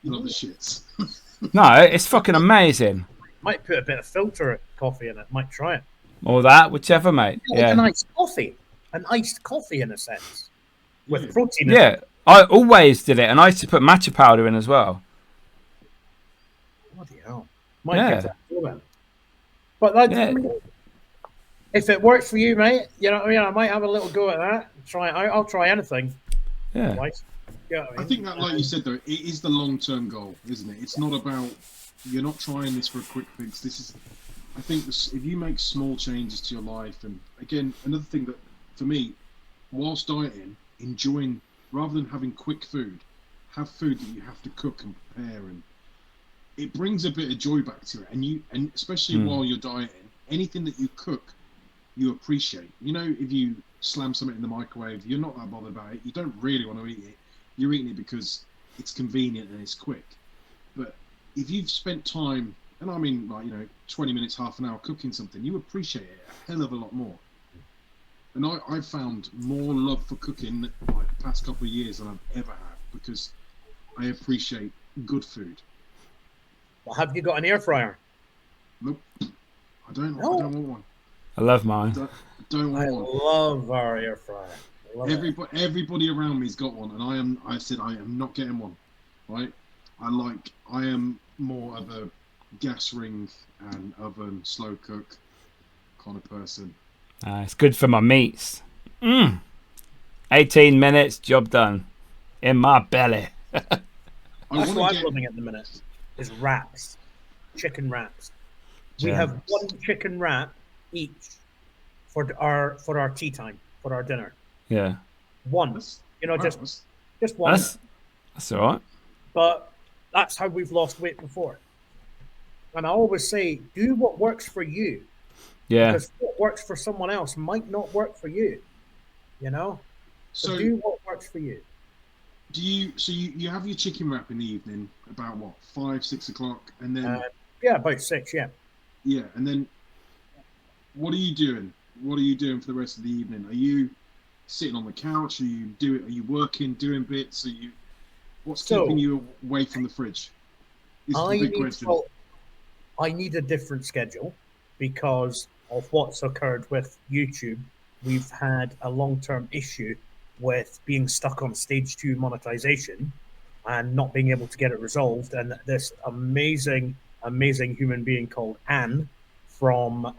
love the shits. No, it's fucking amazing. Might put a bit of filter coffee in it. Might try it. Or that, whichever, mate. Like an iced coffee in a sense, with protein. Yeah, I always did it, and I used to put matcha powder in as well. Bloody hell! Might give that a go then. But that, if it works for you, mate, you know, I might have a little go at that. I'll try anything. Yeah. I think that, like you said, though, it is the long-term goal, isn't it? It's not about you're not trying this for a quick fix. This is, I think, if you make small changes to your life, and again, another thing that for me, whilst dieting, enjoying rather than having quick food, have food that you have to cook and prepare, and it brings a bit of joy back to it. And especially while you're dieting, anything that you cook, you appreciate. You know, if you slam something in the microwave, you're not that bothered about it. You don't really want to eat it. You're eating it because it's convenient and it's quick. But if you've spent time, and I mean, like, 20 minutes, half an hour cooking something, you appreciate it a hell of a lot more. And I've found more love for cooking like the past couple of years than I've ever had because I appreciate good food. Well, have you got an air fryer? Nope. I don't want one. I love mine. Don't want one. I love our air fryer. Everybody around me's got one, and I said I am not getting one. Right? I am more of a gas ring and oven, slow cook kind of person. It's good for my meats. 18 minutes, job done. In my belly. That's what I'm loving at the minute. Is wraps, chicken wraps. We have one chicken wrap each for our tea time, for our dinner. Yeah. One. Just one. That's all right. But that's how we've lost weight before. And I always say, do what works for you. Yeah. Because what works for someone else might not work for you. You know? So do what works for you. You have your chicken wrap in the evening about what, 5, 6 o'clock, and then about 6, yeah. Yeah, and then what are you doing? What are you doing for the rest of the evening? Are you sitting on the couch? Are you working, doing bits? What's keeping you away from the fridge? This is the big question. I need a different schedule because of what's occurred with YouTube. We've had a long-term issue with being stuck on stage 2 monetization and not being able to get it resolved. And this amazing human being called Anne from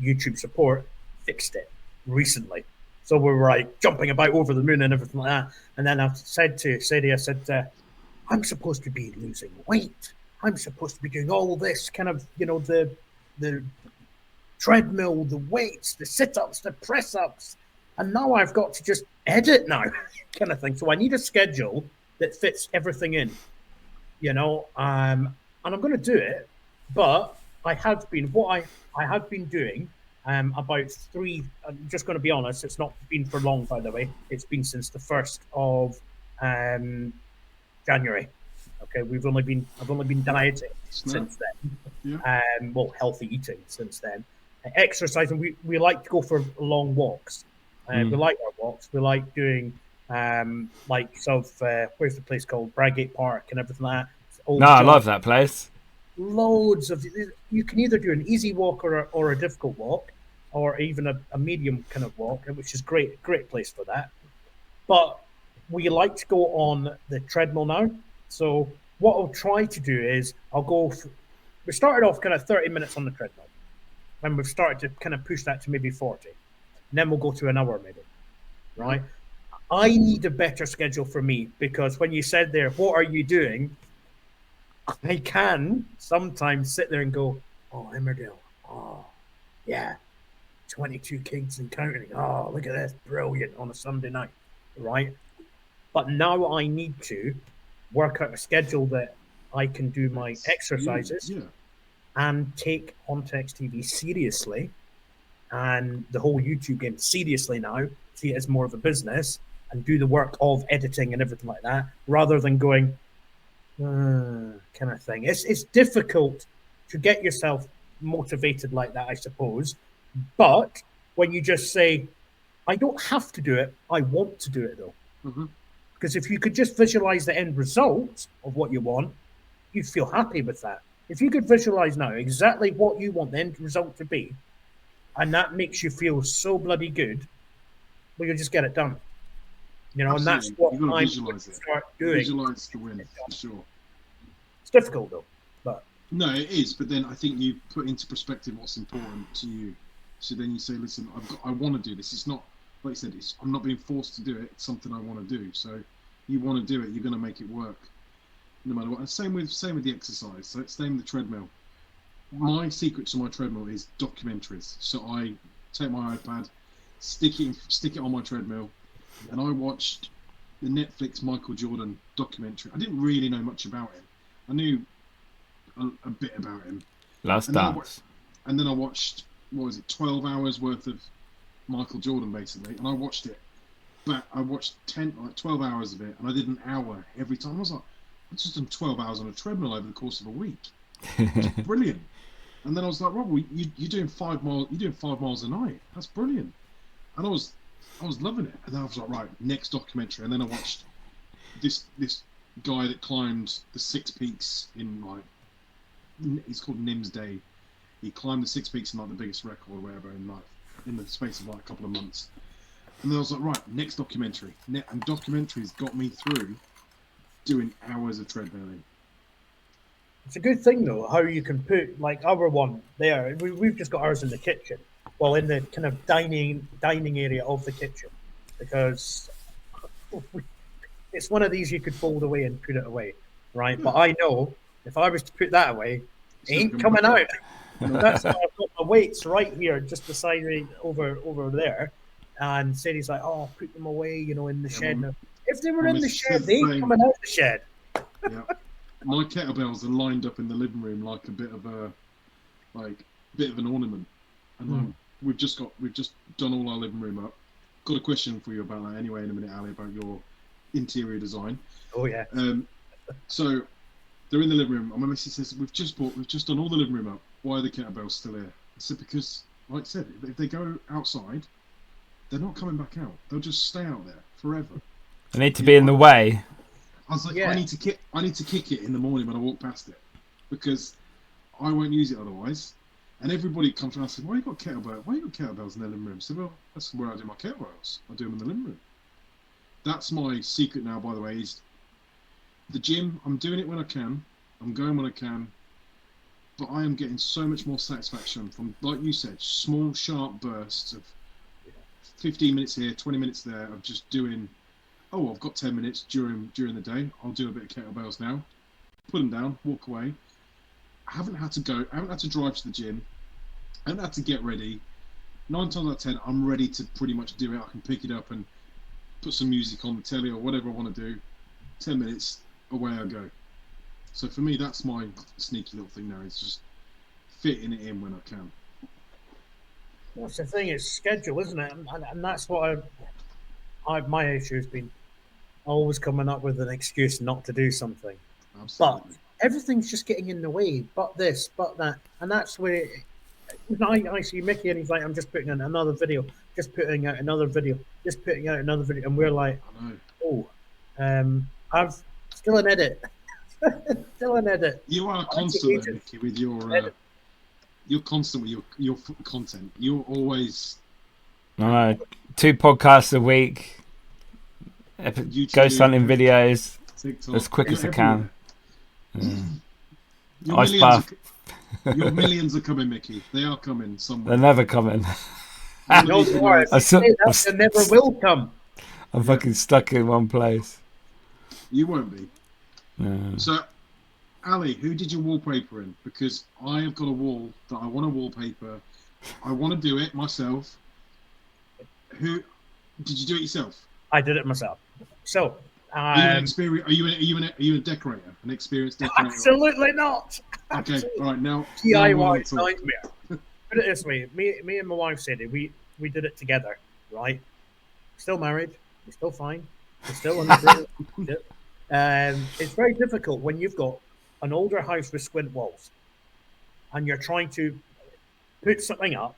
YouTube support fixed it recently. So we were like jumping about over the moon and everything like that. And then I said to Sadie, I'm supposed to be losing weight. I'm supposed to be doing all this kind of, the treadmill, the weights, the sit-ups, the press-ups. And now I've got to just edit now kind of thing. So I need a schedule that fits everything in, and I'm going to do it. But I have been doing about 3, I'm just going to be honest, it's not been for long, by the way. It's been since the 1st of January. Okay, I've only been dieting since then. Well, healthy eating since then. Exercising, we like to go for long walks. We like our walks. We like doing like sort of where's the place called Bradgate Park and everything like that. No, I love that place. Loads of you can either do an easy walk or a difficult walk, or even a medium kind of walk, which is great place for that. But we like to go on the treadmill now. So what I'll try to do is we started off kind of 30 minutes on the treadmill, and we've started to kind of push that to maybe 40. And then we'll go to an hour maybe, right? I need a better schedule for me, because when you said there, what are you doing? I can sometimes sit there and go, oh, Emmerdale, oh, yeah, 22 Kings and counting. Oh, look at this, brilliant on a Sunday night, right? But now I need to work out a schedule that I can do my exercises and take Context TV seriously and the whole YouTube game seriously now, see it as more of a business and do the work of editing and everything like that, rather than going, kind of thing. It's difficult to get yourself motivated like that, I suppose. But when you just say, I don't have to do it, I want to do it though. Because if you could just visualize the end result of what you want, you'd feel happy with that. If you could visualize now exactly what you want the end result to be, and that makes you feel so bloody good, well, you'll just get it done. You know, Absolutely. and that's what You've got to I'm visualize it. Start doing. Visualize the win, for sure. It's difficult though, but no, it is. But then I think you put into perspective what's important to you. So then you say, listen, I want to do this. It's not, like you said, I'm not being forced to do it. It's something I want to do. So you want to do it, you're going to make it work, no matter what. And same with the exercise. So same with the treadmill. My secret to my treadmill is documentaries. So I take my iPad, stick it on my treadmill, and I watched the Netflix Michael Jordan documentary. I didn't really know much about him. I knew a bit about him. Last Dance. And then I watched, 12 hours worth of Michael Jordan, basically. And I watched it. But I watched 12 hours of it, and I did an hour every time. I was like, I've just done 12 hours on a treadmill over the course of a week. It's brilliant. And then I was like, Rob, you're doing 5 miles. You're doing 5 miles a night. That's brilliant. And I was loving it. And then I was like, right, next documentary. And then I watched this guy that climbed the 6 peaks in he's called Nims Day. He climbed the 6 peaks in the biggest record or whatever in the space of a couple of months. And then I was like, right, next documentary. And documentaries got me through doing hours of treadmilling. it's a good thing though how you can put like our one there. We've just got ours in the kitchen, well, in the kind of dining area of the kitchen, because it's one of these you could fold away and put it away, right? But I know if I was to put that away, it ain't coming out. That's why I've got my weights right here, just beside me over there. And Sadie's like, "Oh, put them away, in the shed." Now, if they were in the shed, they ain't coming out the shed. Yeah, my kettlebells are lined up in the living room like a bit of an ornament, and we've just done all our living room up. Got a question for you about that anyway in a minute, Ali, about your interior design. Oh yeah. So they're in the living room, and my missus says, "We've just done all the living room up. Why are the kettlebells still here?" I said, "Because, like I said, if they go outside, they're not coming back out. They'll just stay out there forever. They need to be in the way." I was like, I need to kick it in the morning when I walk past it, because I won't use it otherwise. And everybody comes around and says, Why you got kettlebells in the living room? I said, well, that's where I do my kettlebells. I do them in the living room. That's my secret now, by the way, is the gym. I'm doing it when I can. I'm going when I can. But I am getting so much more satisfaction from, like you said, small, sharp bursts of 15 minutes here, 20 minutes there of just doing, I've got 10 minutes during the day. I'll do a bit of kettlebells now. Put them down, walk away. I haven't had to drive to the gym. I haven't had to get ready. 9 times out of 10, I'm ready to pretty much do it. I can pick it up and put some music on the telly or whatever I want to do. 10 minutes, away I go. So for me, that's my sneaky little thing now. It's just fitting it in when I can. That's the thing, it's schedule, isn't it? And that's what my issue has been, always coming up with an excuse not to do something. Absolutely. But everything's just getting in the way, but this, but that. And that's where I see Mickey and he's like, I'm just putting in another video, just putting out another video, just putting out another video. And we're like, I've still an edit. Still an edit. You are constant, Mickey, with your you're constant with your content. You're always 2 podcasts a week, YouTube, ghost hunting videos TikTok, as quick as I everywhere. can. Your millions are coming, Mickey. They are coming somewhere. They're never coming. No, sorry, they never will come. I'm fucking stuck in one place. You won't be. No. So, Ali, who did your wallpaper in? Because I have got a wall that I want to wallpaper. I want to do it myself. Who did you do it yourself? I did it myself. So, are you a decorator? An experienced decorator? Absolutely not. Okay, Absolutely. all right, now DIY nightmare. Put it this way: me and my wife said it. We did it together, right? Still married. We're still fine. We're still on the it's very difficult when you've got an older house with squint walls, and you're trying to put something up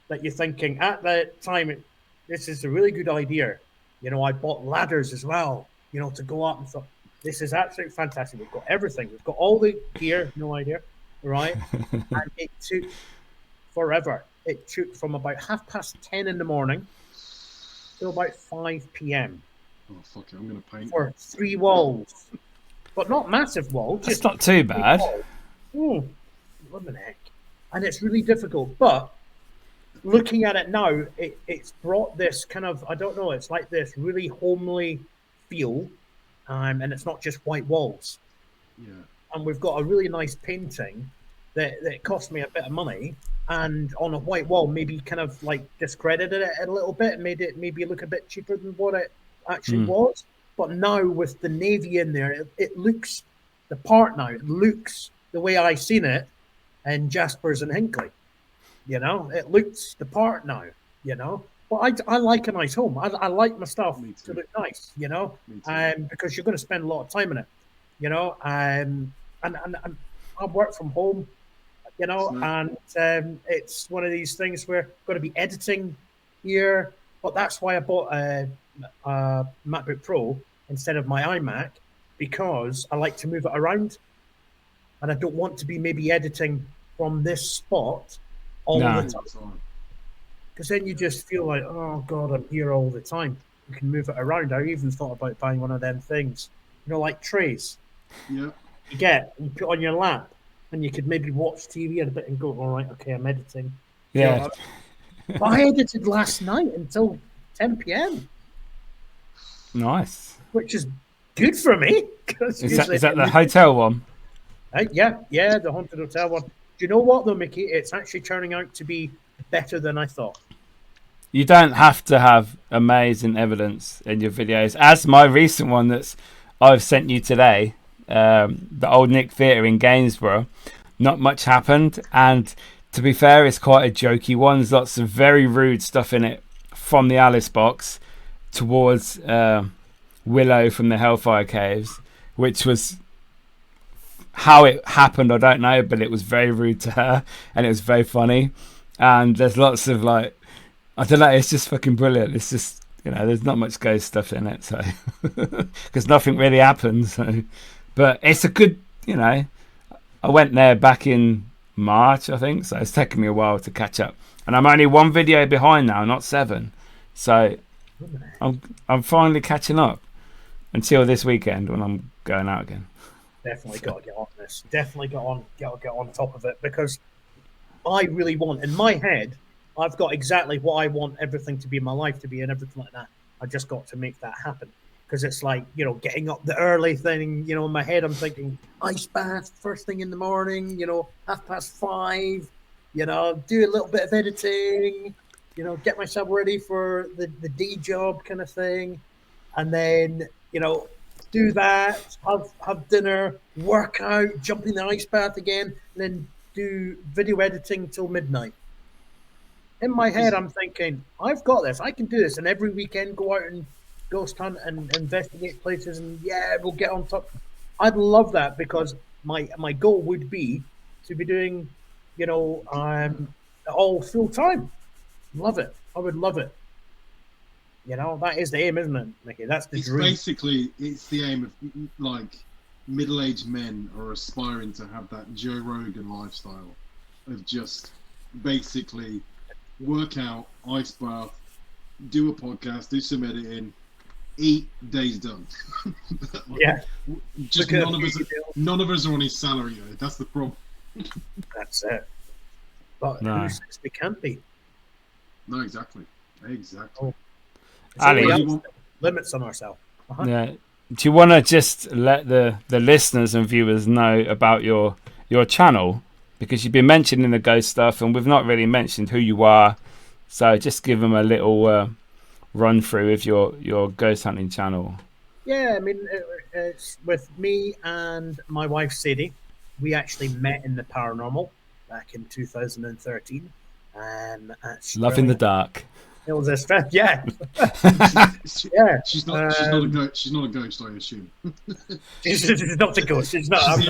that you're thinking at that time, this is a really good idea. You know, I bought ladders as well, you know, to go up and stuff. This is absolutely fantastic. We've got everything. We've got all the gear, no idea, right? And it took forever. It took from about 10:30 in the morning till about 5 p.m. Oh, fuck it, I'm going to paint. For 3 walls. But not massive walls. It's not too bad. What the heck? And it's really difficult. But looking at it now, it's brought this kind of, I don't know, it's like this really homely feel. And it's not just white walls. Yeah. And we've got a really nice painting that cost me a bit of money. And on a white wall, maybe kind of like discredited it a little bit and made it maybe look a bit cheaper than what it actually was. But now with the navy in there, it looks the part now. It looks the way I seen it in Jaspers and Hinckley. You know, it looks the part now, you know. But I like a nice home. I like my stuff to look nice, you know, because you're going to spend a lot of time in it, you know. And I work from home, you know, and it's one of these things where I've got to be editing here. But that's why I bought a MacBook Pro instead of my iMac, because I like to move it around. And I don't want to be maybe editing from this spot all the time. Because then you just feel like, oh, God, I'm here all the time. You can move it around. I even thought about buying one of them things, you know, like trays. Yeah. You put on your lap, and you could maybe watch TV a bit and go, all right, okay, I'm editing. Yeah. But I edited last night until 10 p.m. Nice. Which is good for me. Is that the hotel one? Yeah, the haunted hotel one. Do you know what, though, Mickey? It's actually turning out to be better than I thought. You don't have to have amazing evidence in your videos. As my recent one that's I've sent you today, the Old Nick Theatre in Gainsborough, not much happened. And to be fair, it's quite a jokey one. There's lots of very rude stuff in it from the Alice box towards Willow from the Hellfire Caves, which was how it happened, I don't know, but it was very rude to her and it was very funny. And there's lots of like, I don't know, it's just fucking brilliant. It's just, you know, there's not much ghost stuff in it, so because nothing really happens. So. But it's a good, you know, I went there back in March, I think, so it's taken me a while to catch up. And I'm only 1 video behind now, not 7. So I'm finally catching up until this weekend when I'm going out again. Definitely got to get on this. Definitely got to get on top of it, because I really want, in my head, I've got exactly what I want everything to be in my life to be and everything like that. I just got to make that happen, because it's like, you know, getting up the early thing, you know, in my head, I'm thinking ice bath first thing in the morning, you know, 5:30, you know, do a little bit of editing, you know, get myself ready for the day job kind of thing. And then, you know, do that, have dinner, work out, jump in the ice bath again, and then do video editing till midnight. In my head, I'm thinking, I've got this. I can do this. And every weekend, go out and ghost hunt and investigate places. And yeah, we'll get on top. I'd love that, because my goal would be to be doing, all full time. Love it. I would love it. That is the aim, isn't it, Mickey? That's the dream. It's the aim of, like, middle-aged men are aspiring to have that Joe Rogan lifestyle of just basically work out, ice bath, do a podcast, do some editing, eat, days done. Yeah. Just none of us are on his salary though. That's the problem. That's it. But who says we can't be? No, exactly. Oh. Ali, limits on ourselves. Yeah. Do you want to just let the listeners and viewers know about your channel? Because you've been mentioning the ghost stuff, and we've not really mentioned who you are. So just give them a little run through of your ghost hunting channel. Yeah, I mean, it's with me and my wife Sadie. We actually met in the paranormal back in 2013. Love in the dark. It was a stress, yeah. Yeah. She's not a ghost. She's not a ghost, I assume. She's not a ghost. She's not.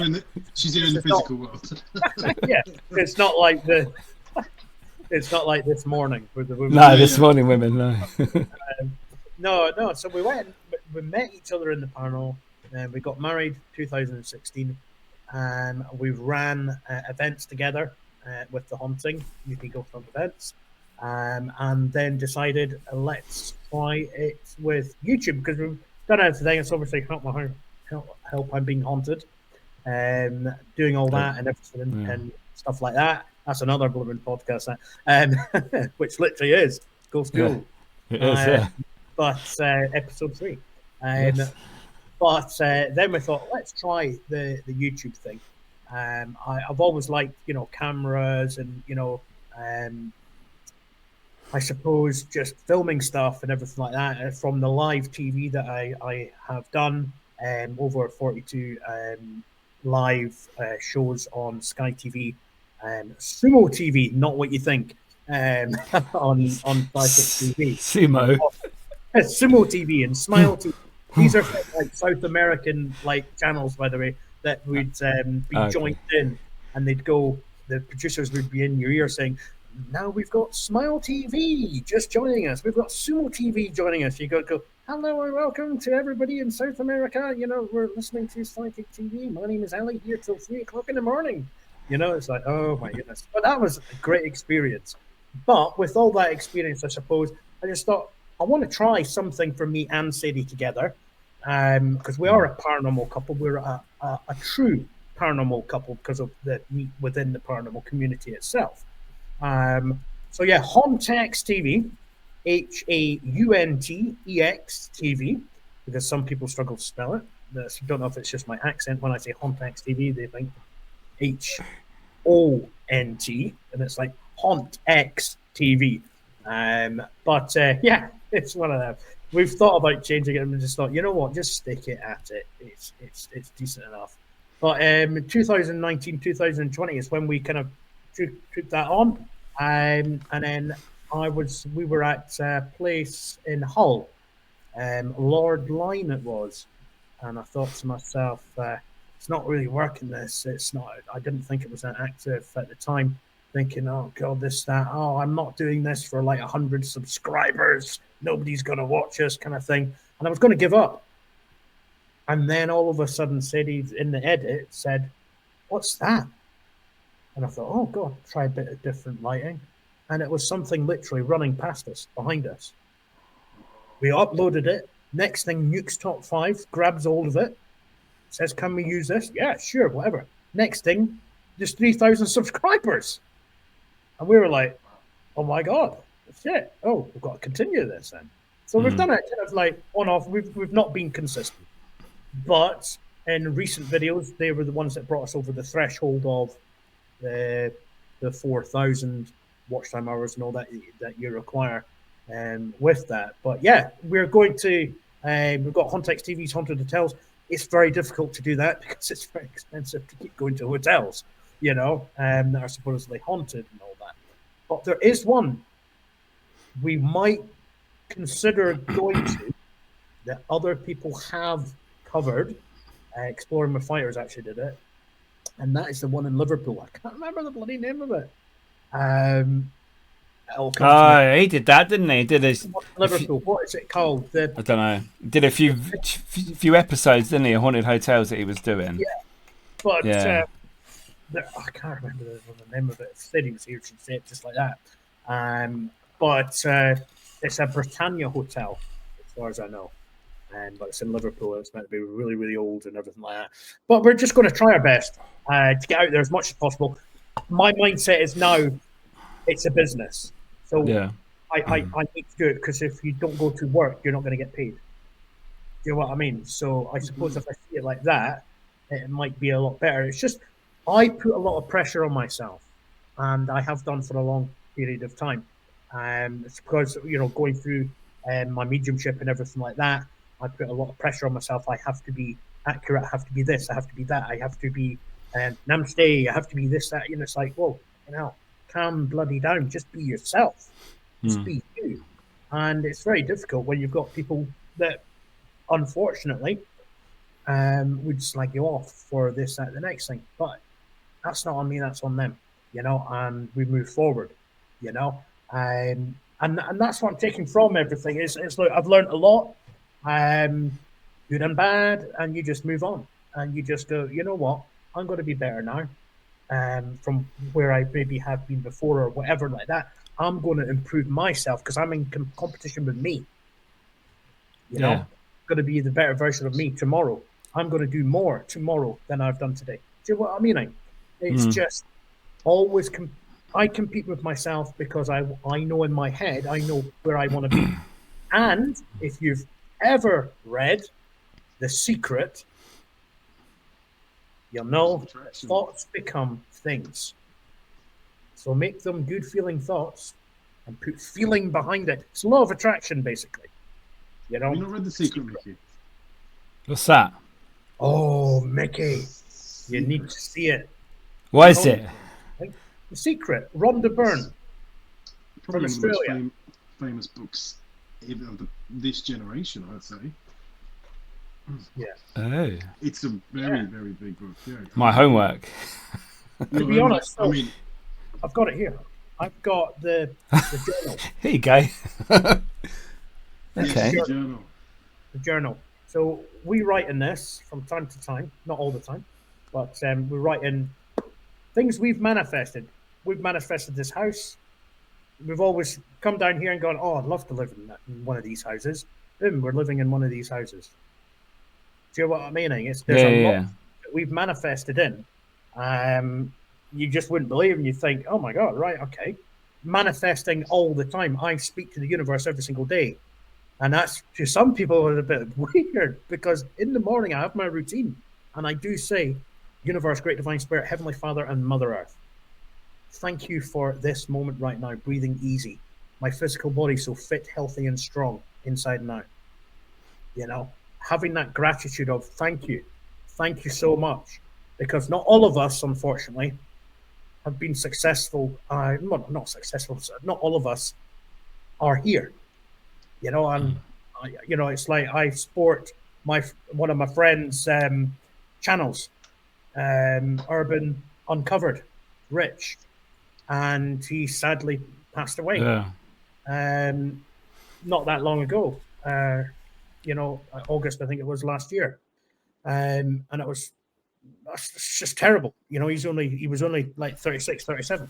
She's here in the physical world. Yeah, it's not like this morning with the women. No, this morning women. No. No. So we went. We met each other in the paranormal, and we got married 2016. We ran events together with the hunting. You can go from events. And then decided let's try it with YouTube because we've done everything. It's obviously help I'm being haunted, doing all that and everything and stuff like that. That's another blooming podcast, which literally is Ghost School. It is, yeah. But episode 3. Yes. But then we thought let's try the YouTube thing. I've always liked cameras and I suppose just filming stuff and everything like that from the live TV that I have done, over 42 live shows on Sky TV, Sumo TV, not what you think, on Classic TV. Sumo. Sumo TV and Smile TV. These are like South American channels, by the way, that would be joined in, and they'd go. The producers would be in your ear saying, now we've got Smile TV just joining us. We've got Sumo TV joining us. You got to go, hello and welcome to everybody in South America. We're listening to Psychic TV. My name is Ali here till 3 o'clock in the morning. It's like, oh my goodness. But that was a great experience. But with all that experience, I suppose, I just thought, I want to try something for me and Sadie together. Because we are a paranormal couple. We're a true paranormal couple because of the meet within the paranormal community itself. So yeah, Hauntex TV, HAUNTEX TV, because some people struggle to spell it. Don't know if it's just my accent. When I say Hauntex TV, they think HONT, and it's like Hauntex TV. But yeah, it's one of them. We've thought about changing it and just thought, you know what, just stick it at it. It's decent enough. But 2019, 2020 is when we kind of took that on. And then we were at a place in Hull, Lord Line it was, and I thought to myself, it's not really working this. It's not. I didn't think it was that active at the time. Thinking, oh god, this, that. Oh, I'm not doing this for 100 subscribers. Nobody's gonna watch us, kind of thing. And I was going to give up. And then all of a sudden, Sadie in the edit said, "What's that?" And I thought, oh god, try a bit of different lighting. And it was something literally running past us, behind us. We uploaded it. Next thing, Nuke's Top 5 grabs hold of it. Says, can we use this? Yeah, sure, whatever. Next thing, there's 3,000 subscribers. And we were like, oh my god, shit. Oh, we've got to continue this then. So we've done it kind of on off. We've not been consistent. But in recent videos, they were the ones that brought us over the threshold of the 4,000 watch time hours and all that you require with that. But yeah, we're going to we've got Hauntex TV's Haunted Hotels. It's very difficult to do that because it's very expensive to keep going to hotels, that are supposedly haunted and all that. But there is one we might consider going to that other people have covered. Exploring with Fighters actually did it. and that is the one in Liverpool. I can't remember the bloody name of it. It'll come to me. Oh, he did that, didn't he? He did Liverpool. What is it called? I don't know. He did a few episodes, didn't he? Haunted hotels that he was doing. Yeah, but Yeah. I can't remember the name of it. If Sadie was here, she'd say it just like that. But it's a Britannia hotel, as far as I know. But it's in Liverpool. It's meant to be really, really old and everything like that. But we're just going to try our best to get out there as much as possible. My mindset is now it's a business. So Yeah. I need to do it because if you don't go to work, you're not going to get paid. Do you know what I mean? So I suppose if I see it like that, it might be a lot better. It's just I put a lot of pressure on myself, and I have done for a long period of time. It's because going through my mediumship and everything like that, I put a lot of pressure on myself. I have to be accurate. I have to be this. I have to be that. I have to be namaste. I have to be this, that. It's like, whoa, calm bloody down. Just be yourself. Just be you. And it's very difficult when you've got people that, unfortunately, would slag you off for this, that, the next thing. But that's not on me. That's on them. And we move forward. And that's what I'm taking from everything. Is like I've learned a lot. Good and bad, and you just move on, and you just go, you know what, I'm going to be better now, from where I maybe have been before or whatever like that. I'm going to improve myself because I'm in competition with me. I'm going to be the better version of me tomorrow. I'm going to do more tomorrow than I've done today. Do you know what I mean? It's just always I compete with myself because I know in my head, I know where I want to be. And if you've ever read The Secret, you'll know that thoughts become things. So make them good feeling thoughts and put feeling behind it. It's law of attraction, basically. Have you not read The Secret, Mickey? What's that? Oh, Mickey, you need to see it. What is it? The Secret, Rhonda Byrne Probably from one of the Australia. most famous books of this generation, I'd say. Yeah. Oh. It's a very, very big book. Yeah. My homework. To be honest, I've got it here. I've got the journal. Here you go. Okay. Yes, the journal. The journal. So we write in this from time to time, not all the time, but we write in things we've manifested. We've manifested this house. We've always come down here and gone, oh, I'd love to live in one of these houses. Boom, we're living in one of these houses. Do you know what I'm meaning? There's a lot that we've manifested in. You just wouldn't believe, and you think, oh my God, right, okay. Manifesting all the time. I speak to the universe every single day. And that's, to some people, a bit weird because in the morning I have my routine and I do say, universe, great divine spirit, Heavenly Father, and Mother Earth, thank you for this moment right now, breathing easy. My physical body so fit, healthy, and strong inside and out. Having that gratitude of thank you so much, because not all of us, unfortunately, have been successful. Not successful. Not all of us are here. It's like I sport one of my friends' channels, Urban Uncovered, Rich, and he sadly passed away. Not that long ago. August, I think it was last year, and that's just terrible. He was only like 36, 37.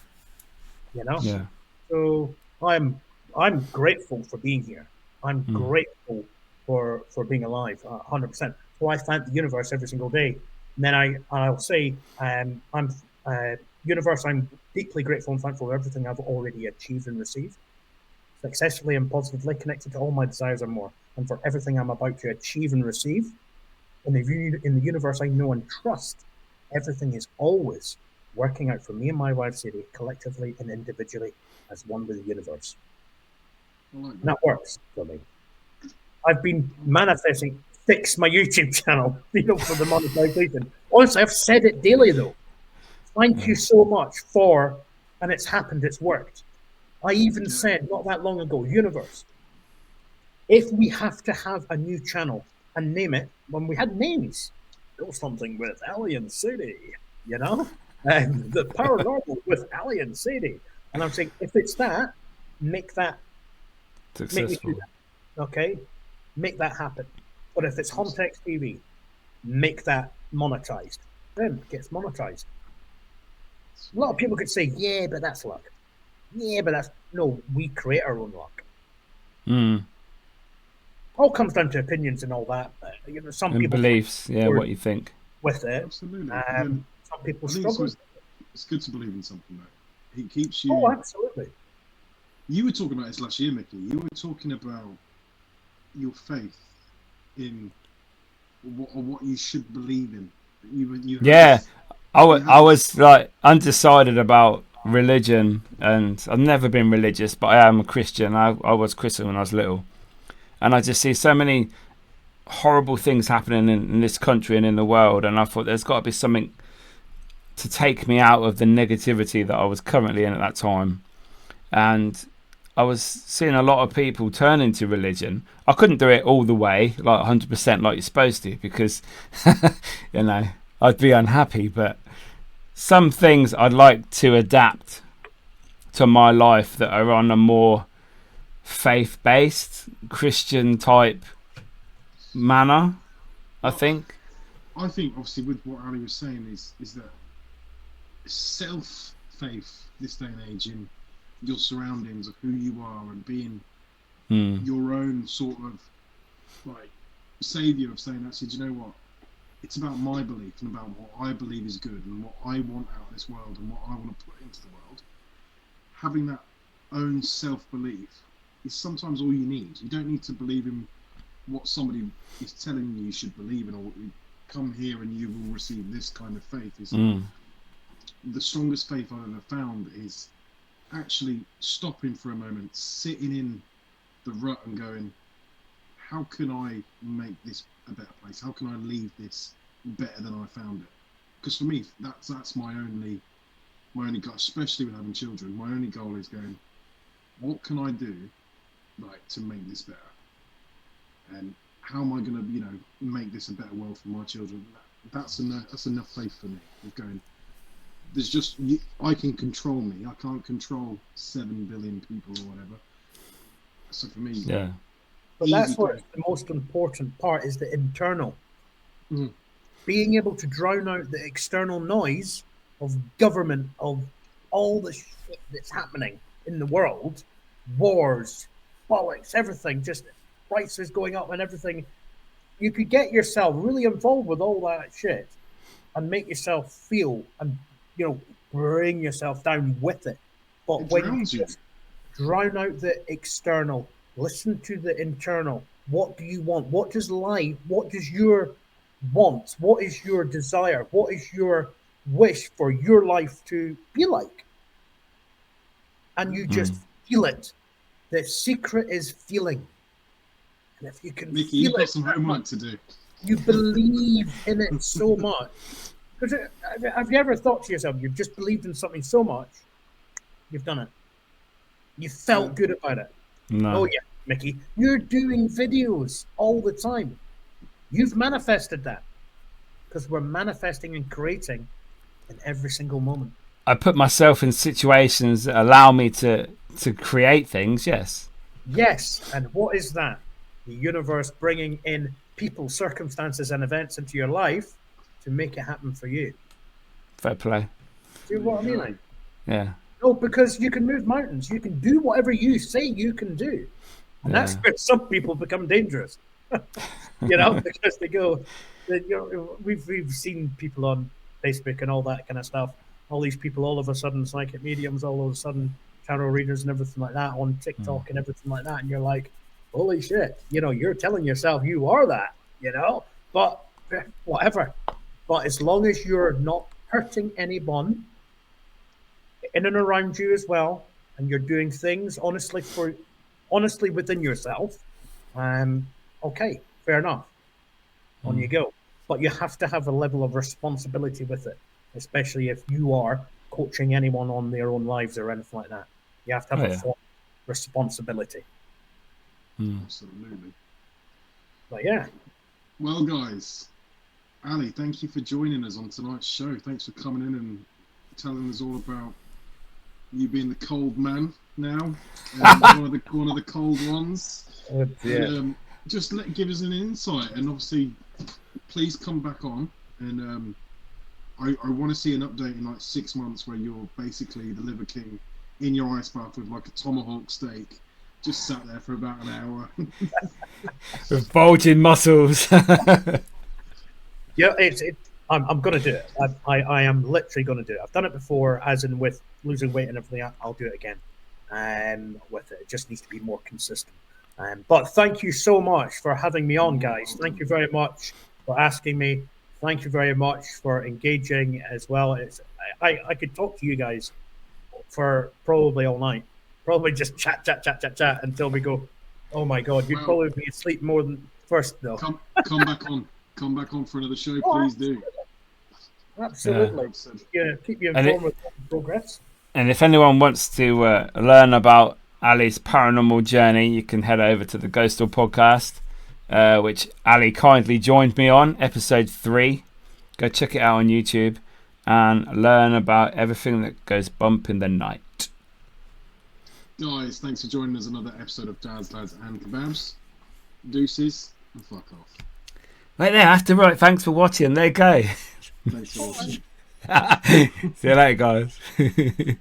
So I'm grateful for being here. I'm grateful for being alive, 100%. So I thank the universe every single day. And then I'll say, universe, I'm deeply grateful and thankful for everything I've already achieved and received, successfully and positively connected to all my desires and more, and for everything I'm about to achieve and receive. In the universe, I know and trust everything is always working out for me and my wife, Sadie, collectively and individually as one with the universe. And that works for me. I've been manifesting, fix my YouTube channel, for the monetization. Honestly, I've said it daily, though. Thank you so much and it's happened, it's worked. I even said not that long ago, universe, if we have to have a new channel and name it, when we had names, go something with Alien City, you know, the paranormal with Ali and Sadie. And I'm saying, if it's that, make me do Successful. that. Okay, make that happen. But if it's Homtex TV, make that monetized. Then it gets monetized. A lot of people could say, yeah, but that's luck. Yeah, but that's no. We create our own luck. Mm. All comes down to opinions and all that. Some And people beliefs, yeah, what you think. with it. Absolutely. Some people I think struggle. it's good to believe in something, though. It keeps you. Oh, absolutely. You were talking about this last year, Mickey. You were talking about your faith in what you should believe in. I was like undecided about religion, and I've never been religious, but I am a Christian. I was Christian when I was little, and I just see so many horrible things happening in this country and in the world, and I thought there's got to be something to take me out of the negativity that I was currently in at that time. And I was seeing a lot of people turning to religion. I couldn't do it all the way, like 100% like you're supposed to, because you know, I'd be unhappy. But some things I'd like to adapt to my life that are on a more faith-based Christian type manner, I think. I think obviously with what Ali was saying is that self-faith this day and age in your surroundings of who you are and being your own sort of like savior of saying, actually, do you know what? It's about my belief and about what I believe is good and what I want out of this world and what I want to put into the world. Having that own self-belief is sometimes all you need. You don't need to believe in what somebody is telling you should believe in, or come here and you will receive this kind of faith. The strongest faith I've ever found is actually stopping for a moment, sitting in the rut and going, how can I make this a better place? How can I leave this better than I found it? Because for me, that's my only goal, especially with having children. My only goal is going, what can I do like to make this better? And how am I going to, make this a better world for my children? That's enough faith for me. Of going, there's just I can control me. I can't control 7 billion people or whatever. So for me, yeah. But that's what's the most important part, is the internal. Being able to drown out the external noise of government, of all the shit that's happening in the world, wars, bollocks, everything, just prices going up and everything. You could get yourself really involved with all that shit and make yourself feel and, bring yourself down with it. But when you just drown out the external, listen to the internal. What do you want? What does your want? What is your desire? What is your wish for your life to be like? And you just feel it. The secret is feeling. And if you can Mickey, feel you've got it, some homework to do. you believe in it so much. Because have you ever thought to yourself, you've just believed in something so much, you've done it. You felt good about it. No. Oh, yeah, Mickey, you're doing videos all the time. You've manifested that. Because we're manifesting and creating in every single moment. I put myself in situations that allow me to create things, yes. Yes, and what is that? The universe bringing in people, circumstances, and events into your life to make it happen for you. Fair play. See what I mean? Like? Yeah. No, because you can move mountains. You can do whatever you say you can do. And that's where some people become dangerous. Because they go, we've seen people on Facebook and all that kind of stuff. All these people, all of a sudden, psychic mediums, all of a sudden, tarot readers and everything like that on TikTok and everything like that. And you're like, holy shit, you're telling yourself you are that, but whatever. But as long as you're not hurting anyone in and around you as well, and you're doing things honestly within yourself, okay, fair enough. On you go. But you have to have a level of responsibility with it, especially if you are coaching anyone on their own lives or anything like that. You have to have a form of responsibility. Absolutely. But yeah. Well, guys, Ali, thank you for joining us on tonight's show. Thanks for coming in and telling us all about you being the cold man now, one of the cold ones. Oh, dear. And, just give us an insight, and obviously, please come back on. And I want to see an update in like 6 months where you're basically the Liver King in your ice bath with like a tomahawk steak, just sat there for about an hour. With bulging muscles. Yeah, I'm going to do it. I am literally going to do it. I've done it before, as in with losing weight and everything. I'll do it again. With it. It just needs to be more consistent. But thank you so much for having me on, guys. Thank you very much for asking me. Thank you very much for engaging as well. I could talk to you guys for probably all night. Probably just chat until we go, oh my God, you'd probably be asleep more than first, though. Come back on. Come back on for another show, please do. Absolutely. Yeah, keep you informed with progress. And if anyone wants to learn about Ali's paranormal journey, you can head over to the Ghost Door podcast, which Ali kindly joined me on, episode 3. Go check it out on YouTube and learn about everything that goes bump in the night. Guys, thanks for joining us another episode of Dads, Lads and Kebabs. Deuces and fuck off. Right there, I have to write thanks for watching. There you go. Thanks for watching. See you later, guys.